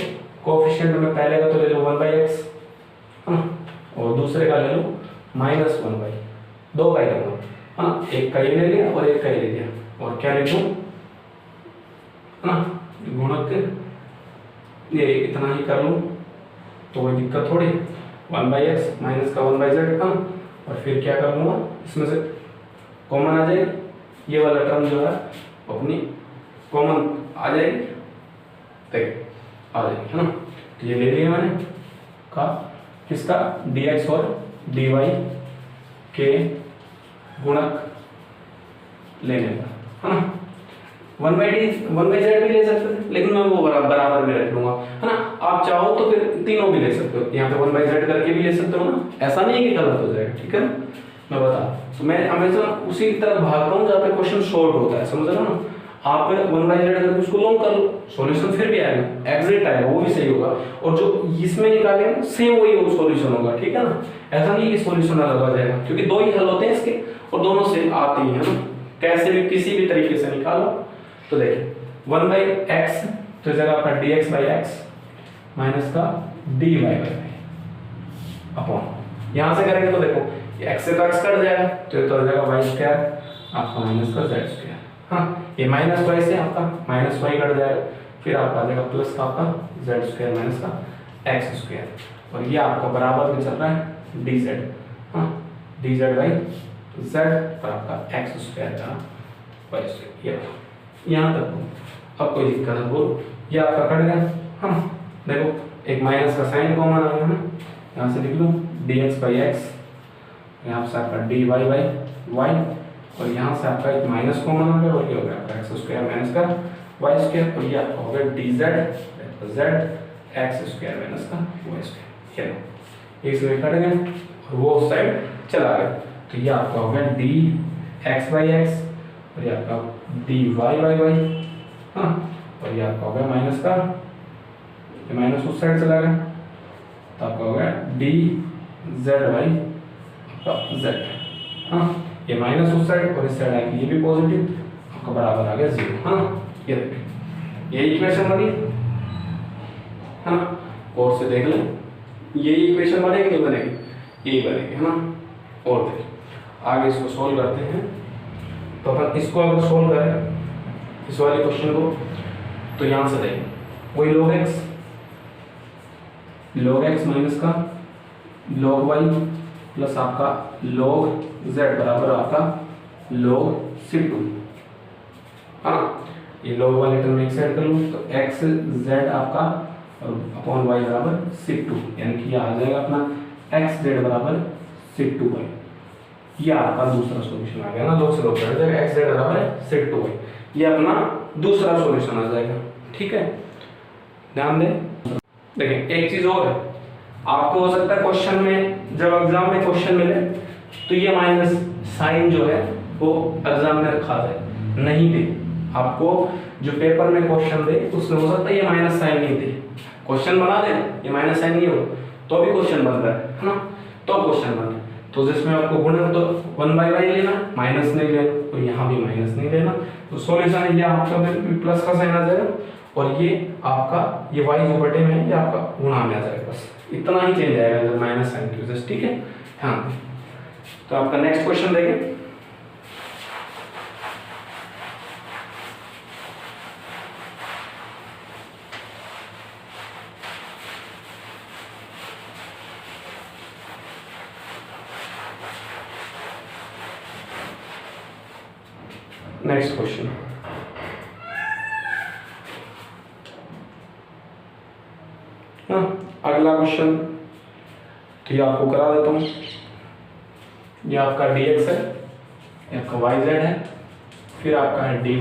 कोएफिशिएंट में पहले का तो ले लो 1/x, है ना, और दूसरे का ले लो -1/, दो का ही लूंगा, है ना, एक का ही ले लिया और एक का ही ले लिया, और क्या लिख दूँ, है ना, गुणक ये इतना ही कर लूँ तो कोई दिक्कत थोड़ी, 1/x माइनस का 1/z, है ना, और फिर क्या कर लूँगा, इसमें से कॉमन आ जाएगी, ये वाला टर्म जो है अपनी कॉमन आ जाएगी, देखिए आ जाएगी, है ना, तो ये ले लिया मैंने का किसका dx और dy के गुणक लेने का, है ना, 1/z भी ले सकते थे, लेकिन मैं वो बराबर में रख लूंगा, है ना। आप चाहो तो फिर तीनों भी ले सकते हो, यहाँ पे 1/z करके भी ले सकते हो ना, ऐसा नहीं है कि गलत हो जाएगा, ठीक है ना। मैं बता, तो मैं हमेशा उसी की तरफ भागता हूँ जहाँ पे क्वेश्चन शॉर्ट होता है, समझ रहे हो ना। आप 1/z करके उसको लॉन्ग कर लो, सॉल्यूशन फिर भी आएगा, एग्जैक्ट आएगा, वो भी सही होगा, और जो इसमें निकालेंगे सेम वही वो सॉल्यूशन होगा, ठीक है ना। ऐसा नहीं कि सॉल्यूशन अलग आ जाएगा, क्योंकि दो ही हल होते हैं इसके और दोनों से आते ही है ना, कैसे भी किसी भी तरीके से निकालो। तो देखिए 1/x तो जगह आपका dx/x माइनस का dy/y अपॉन, यहां से करेंगे तो देखो x से तो x कट जाएगा, तो ये तो हो जाएगा y² आपका माइनस का z²। हाँ, ये माइनस y से आपका माइनस y कट जाएगा, फिर आपका आ जाएगा प्लस का आपका z² माइनस का x², और ये आपका बराबर में चल रहा है dz, हाँ dz/z और आपका x² का y²। ये यहाँ तक अब कोई दिक्कत है बोलो, ये आपका कट गया। हाँ देखो एक माइनस का साइन कॉमन आ गया ना, यहाँ से लिख लो dx/x, यहाँ से आपका dy/y, और यहाँ से आपका एक माइनस कॉमन आ गया, और ये हो गया आपका x² माइनस का y², और ये आपका हो गया dz/z x² माइनस का y²। ये इसमें कट गए और वो साइड चला गया, तो ये आपका हो गया dx/x और ये आपका dy/y, हाँ, और ये आपका हो गया माइनस का, ये माइनस उस साइड चला गया, तो आपका हो गया dz/z, हाँ, ये माइनस उस साइड और इस साइड आएगी ये भी पॉजिटिव, आपका बराबर आ गया 0, हाँ। ये देखिए यही इक्वेशन बनी, हाँ, और से देख लें यही इक्वेशन बनेगी नहीं बनेगी, यही बनेगी, है ना। और देखिए आगे इसको सोल्व करते हैं, तो अपन इसको अगर सोल्व करें इस वाले क्वेश्चन को, तो यहाँ से देखिए वही log x माइनस का log y प्लस आपका log z बराबर आपका log c2, हाँ, ये log वाले टर्म एक साइड कर लो, तो x z आपका अपॉन y बराबर c2, यानी कि ये आ जाएगा अपना x z बराबर c2y, ये आपका दूसरा सॉल्यूशन आ गया ना, log से log कट जाएगा, x z बराबर c2y, ये अपना दूसरा सॉल्यूशन आ जाएगा, ठीक है। ध्यान दें, देखिए एक चीज और है, आपको हो सकता है क्वेश्चन में जब एग्जाम में क्वेश्चन मिले तो ये माइनस साइन जो है वो एग्जाम में रखा जाए, नहीं दे, आपको जो पेपर में क्वेश्चन दे उसमें हो सकता है ये माइनस साइन नहीं दे, क्वेश्चन बना दे ये माइनस साइन नहीं हो तो भी क्वेश्चन बन रहा है ना, तो क्वेश्चन बन रहा है, तो जिसमें आपको गुणन तो 1/y लेना, माइनस नहीं लेना, तो यहाँ भी माइनस नहीं लेना, तो सॉल्यूशन ये आपका प्लस का साइन आ जाएगा, और ये आपका ये y जो बटे में है ये आपका गुणा में आ जाएगा, बस इतना ही चेंज आएगा जब माइनस साइन की वजह से, ठीक है। हाँ, तो आपका नेक्स्ट क्वेश्चन देखें, नेक्स्ट क्वेश्चन हाँ, अगला क्वेश्चन तो ये आपको करा देता हूँ, ये आपका dx है, ये आपका yz है, फिर आपका है dy,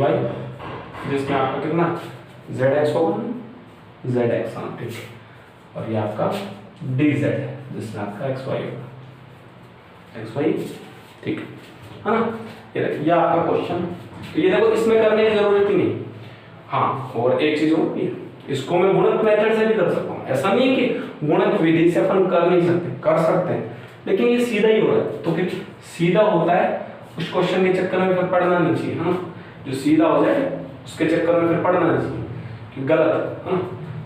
जिसमें आपका कितना zx होगा, zx, हाँ ठीक, और ये आपका dz है जिसमें आपका xy होगा, xy, ठीक है ना। ये आपका क्वेश्चन, तो ये देखो इसमें करने की जरूरत ही नहीं, हाँ, और एक चीज होती है, इसको मैं गुणक मेथड से भी कर सकता हूँ, ऐसा नहीं है कि गुणक विधि से अपन कर नहीं सकते, कर सकते हैं, लेकिन ये सीधा ही हो रहा है, तो फिर सीधा होता है उस क्वेश्चन के चक्कर में फिर पढ़ना नहीं चाहिए, हाँ, जो सीधा हो जाए उसके चक्कर में फिर पढ़ना नहीं चाहिए कि गलत, हाँ।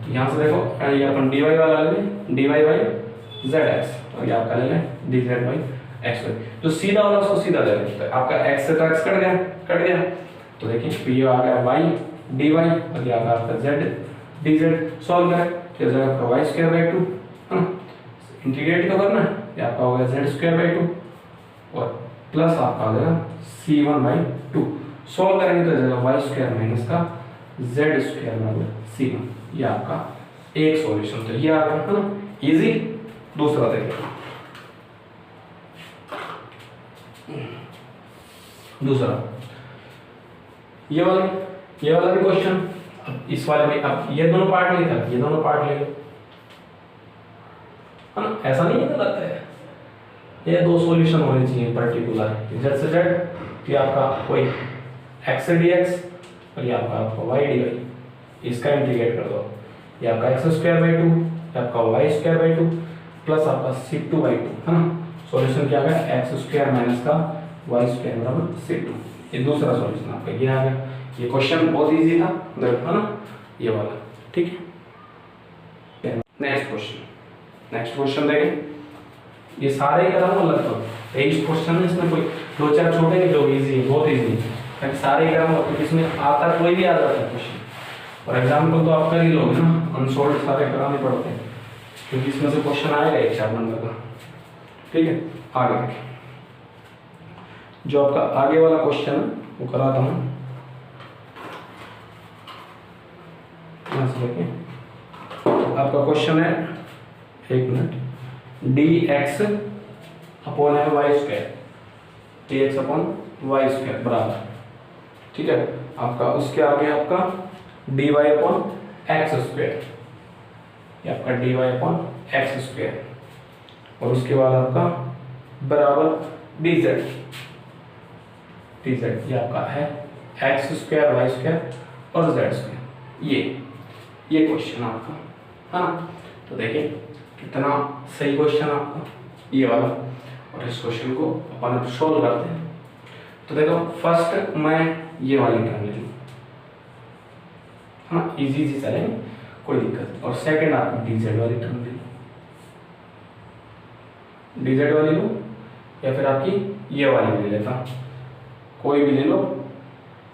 तो यहाँ से देखो ये अपन dy वाला ले लें, dy/zx, और ये आपका ले लें dz/xy, जो सीधा वाला उसको सीधा ले लें, तो आपका x से तो x कट गया, तो देखिए ये आ गया y dy, और ये आ गया आपका z dz, सॉल्व करें तो ये आपका y²/2, हाँ, इंटीग्रेट तो करना है, ये आपका होगा z²/2 और प्लस आपका आ जाएगा c1/2, सॉल्व करेंगे तो जाएगा y² माइनस का z² c1, ये आपका एक सॉल्यूशन, तो ये आ गया है ना इजी। दूसरा देखिए, दूसरा ये वाला ये वाला भी क्वेश्चन, अब इस वाले में अब ये दोनों पार्ट नहीं था, ये दोनों पार्ट ले लो, है ना, ऐसा नहीं है गलत है, ये दो सॉल्यूशन होने चाहिए पर्टिकुलर, जेड से जेड, ये आपका कोई एक्स से डीएक्स और ये आपका वाई डी वाई, इसका इंटीग्रेट कर दो, ये आपका एक्स स्क्वायर बाई 2, ये आपका वाई स्क्वायर बाई 2 प्लस आपका c2 बाई 2, है ना। सॉल्यूशन क्या आ गया, एक्स स्क्वायर माइनस का वाई स्क्वायर बराबर c2, ये दूसरा सॉल्यूशन आपका ये आ गया। ये क्वेश्चन बहुत इजी था, है ना, ये वाला, ठीक है। नेक्स्ट क्वेश्चन देखें, ये सारे ही कराऊंगा लगभग 23 क्वेश्चन है, इसमें कोई दो चार छोटे हैं जो इजी है, बहुत इजी है, सारे ही कराऊंगा क्योंकि इसमें आता कोई भी आ जाता है क्वेश्चन, और एग्जाम्पल तो आप कर ही लोगे ना, अनसोल्व सारे कराने पड़ते हैं क्योंकि इसमें से क्वेश्चन आएगा एक 4 नंबर का, ठीक है। आगे देखें, जो आपका आगे वाला क्वेश्चन है वो कराता हूँ, आपका क्वेश्चन है, एक मिनट, डी एक्स अपॉन है y square, d x upon y square बराबर, ठीक है, आपका उसके आगे आपका d y upon x square, ये आपका d y upon x square, और उसके बाद आपका बराबर डी जेड, ये आपका है एक्स स्क्वायर वाई स्क्वायर और जेड स्क्वायर, ये क्वेश्चन आपका, है ना। तो देखिए कितना सही क्वेश्चन आपका ये वाला, और इस क्वेश्चन को अपन सोल्व करते हैं। तो देखो फर्स्ट मैं ये वाली टर्म ले लूँ, है ना, इजी चलेंगे, कोई दिक्कत नहीं, और सेकंड आप dz वाली टर्म ले लो, dz वाली लो या फिर आपकी ये वाली ले लेता, कोई भी ले लो,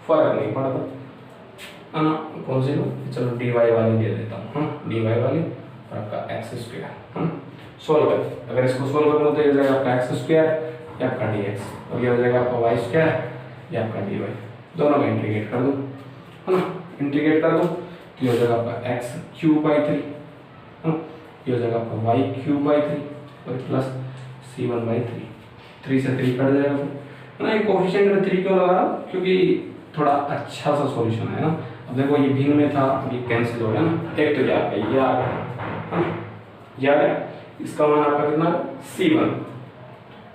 फर्क नहीं पड़ता, है ना, कौन सी लो, चलो dy वाली ले लेता हूँ, dy वाली और आपका एक्स स्क्वायर, है सोल्व कर, अगर इसको सोल्व करूँ तो ये जाएगा आपका एक्स स्क्वायर, ये आपका dx, और ये हो जाएगा आपका वाई स्क्वायर, ये आपका dy, दोनों का इंटीग्रेट कर दो, है ना, इंटीग्रेट कर दो तो ये हो जाएगा आपका एक्स क्यूब बाई 3, है ना, ये हो जाएगा आपका वाई क्यूब बाई 3 और प्लस c1 बाई 3 से 3 कट जाएगा, है ना। ये कोफिशिएंट में 3 क्यों लगा, क्योंकि थोड़ा अच्छा सा सॉल्यूशन है ना। अब देखो ये भिन्न में था, ये कैंसिल हो गया ना, एक तो ये आ गया, ये आ गया, है ना, ये आ गया, इसका मान आपका कितना c1,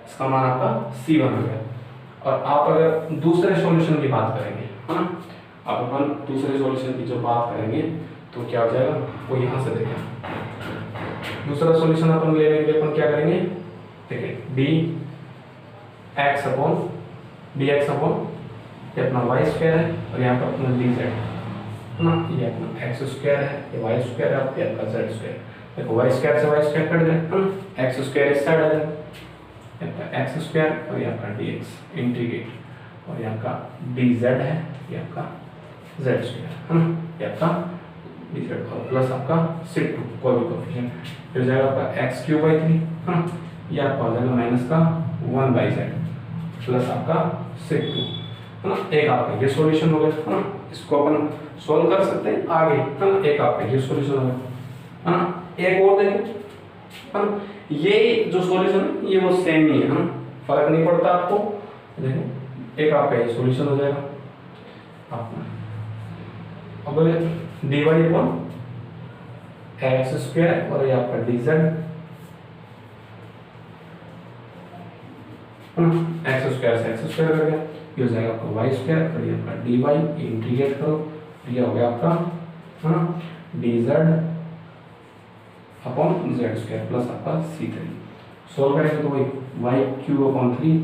इसका मान आपका c1 हो गया। और आप अगर दूसरे सॉल्यूशन की बात करेंगे, है ना, आप अपन दूसरे सॉल्यूशन की जो बात करेंगे तो क्या हो जाएगा, वो यहाँ से देखें, दूसरा सॉल्यूशन अपन लेने के लिए अपन क्या करेंगे, देखिए डी एक्स अपॉन ये अपना वाई स्क्वायर है, और यहाँ पर अपना डी जेड, है ना, ये अपना एक्स स्क्वायर है, ये वाई स्क्वायर है, आपका जेड स्क्वायर, देखो वाई स्क्वायर से वाई स्क्वायर कट जाए, है ना, एक्स स्क्वायर इस साइड आ जाए, आपका एक्स स्क्वायर और ये आपका डी एक्स इंटीग्रेट, और ये आपका डी जेड है, ये आपका जेड स्क्वायर, है ना, ये आपका डी जेड और प्लस आपका c2 कोई भी कोफिशिएंट, फिर जाएगा आपका एक्स क्यूब बाई 3, है ना, ये आपका हो जाएगा माइनस का 1 बाई जेड प्लस आपका c2, है ना। एक आपका ये सॉल्यूशन हो गया, है ना, इसको अपन सॉल्व कर सकते हैं आगे, है ना, एक आपका ये सॉल्यूशन हो गया, है ना। एक और देखें, है ना, ये जो सॉल्यूशन है ये वो सेम ही है ना, फर्क नहीं पड़ता आपको, देखो एक आपका ये सॉल्यूशन हो जाएगा आपका, अब d y upon x square और ये आपका डी जेड, एक्स स्क्वायर से एक्स स्क्वायर कर गया, ये हो जाएगा आपका वाई स्क्वायर और ये आपका डी वाई, इंटीग्रेट करो, ये हो गया आपका, है ना, D z upon Z square plus आपका c3, सोल्व करेंगे तो वही वाई क्यूब अपॉन 3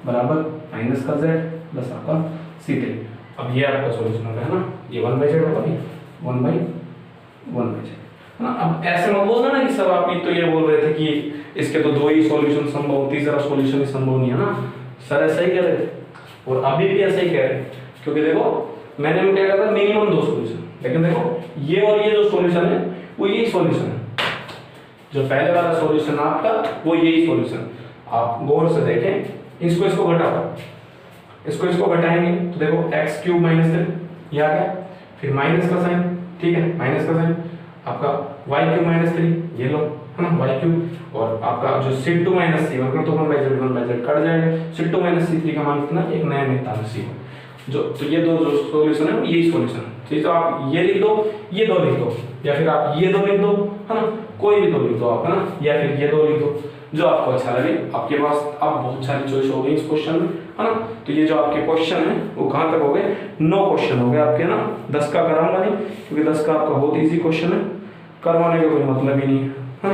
बराबर माइनस का जेड प्लस आपका c3। अब ये आपका सॉल्यूशन हो गया, है ना, ये 1 बाई जेड होगा, 1 बाई जेड, है ना। अब ऐसे मत बोलना ना कि सब आप तो ये बोल रहे थे कि इसके तो दो ही सॉल्यूशन संभव, तीसरा सॉल्यूशन ही संभव नहीं है ना, सर ऐसा ही कह रहे थे और अभी भी ऐसा ही कह रहे हैं, क्योंकि देखो मैंने क्या कहा था मिनिमम 2 सॉल्यूशन, लेकिन देखो ये और ये जो सॉल्यूशन है वो यही सॉल्यूशन है, जो पहले वाला सॉल्यूशन आपका वो यही सॉल्यूशन, आप गौर से देखें, इसको घटाओ, इसको घटाएंगे तो देखो एक्स क्यूब माइनस 3 ये आ गया, फिर माइनस का साइन, ठीक है, माइनस का साइन, आपका वाई क्यूब माइनस 3 ये लो, है ना, वाई क्यूब, और आपका जो c2 माइनस c1 तो 1 बाई जेड कट जाएगा, c2 माइनस c3 का मान कितना, एक नया नियतांक c1, जो तो ये दो जो सॉल्यूशन है यही सॉल्यूशन है। ठीक, तो आप ये लिख दो, ये दो लिख दो, या फिर आप ये दो लिख दो, है ना, कोई भी दो लिख दो आप, है ना, या फिर ये दो लिख दो, जो आपको अच्छा लगे। आपके पास अब बहुत सारी चॉइस हो गई इस क्वेश्चन में, है ना। तो ये जो आपके क्वेश्चन है वो कहाँ तक हो गए, 9 क्वेश्चन हो गए आपके, ना। 10 का कराऊंगा नहीं, क्योंकि 10 का आपका बहुत ईजी क्वेश्चन है, करवाने का कोई मतलब ही नहीं है, ना।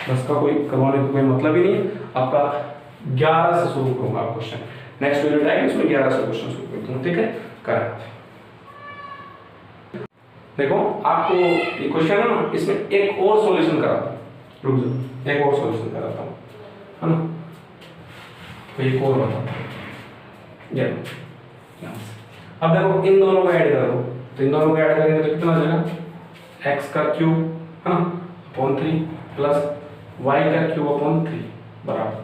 10 का कोई करवाने का कोई मतलब ही नहीं है। आपका 11 से शुरू करूंगा आप क्वेश्चन, नेक्स्ट वीडियो टाइम इसमें 11 से क्वेश्चन शुरू कर दूंगा, ठीक है। करें, देखो आपको ये क्वेश्चन है ना, इसमें एक और सॉल्यूशन कराता हूं, रुक जाओ, एक और सॉल्यूशन कराता हूं, है ना। तो एक और बताता हूं, ये अब देखो इन दोनों को ऐड करो, तो इन दोनों को ऐड करेंगे तो कितना आ जाएगा, x का क्यूब, है ना, अपॉन 3 प्लस y का क्यूब अपॉन 3 बराबर,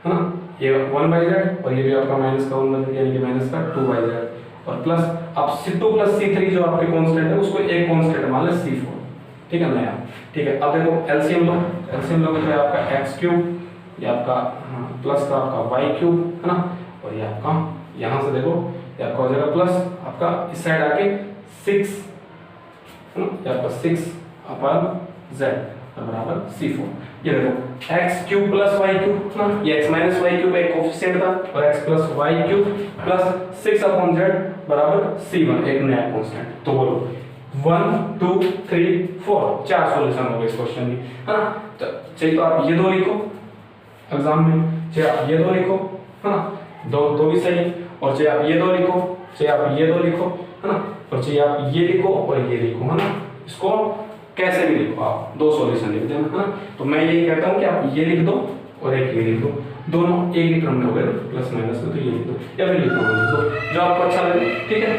है ना, ये 1/z और ये भी आपका माइनस का 1/z यानी कि माइनस का 2/z और प्लस अब C2 प्लस C3 जो आपके कांस्टेंट है उसको एक कांस्टेंट मान लें C4, ठीक है नया, ठीक है। अब देखो एलसीएम लो, एलसीएम लोगे तो आपका x क्यूब, ये आपका प्लस का आपका y क्यूब, है ना, और ये आपका यहाँ से देखो ये आपका हो जाएगा प्लस आपका इस साइड आके 6, है ना, ये आपका 6 अपॉन z बराबर C4। ये देखो x cube plus y cube, ना, ये x माइनस y क्यूब एक कोफिशिएंट था, और x plus y cube plus 6 upon z बराबर C1 एक नया कांस्टेंट। तो बोलो 1 2 3 4 4 सॉल्यूशन हो गए इस क्वेश्चन की, है ना। तो चाहिए तो आप ये दो लिखो एग्जाम में, चाहे आप ये दो लिखो, है ना, दो भी सही, और चाहे आप ये दो लिखो, चाहे आप ये दो लिखो, है ना, और चाहे आप ये लिखो और ये लिखो, है ना। इसको कैसे भी लिखो आप, दो सॉल्यूशन लिख देना, है ना। तो मैं यही कहता हूँ कि आप ये लिख दो और एक ये लिख दो, दोनों एक ही क्रम में हो गए प्लस माइनस में, तो ये लिख दो या फिर लिख दो जो आपको अच्छा लगे, ठीक है।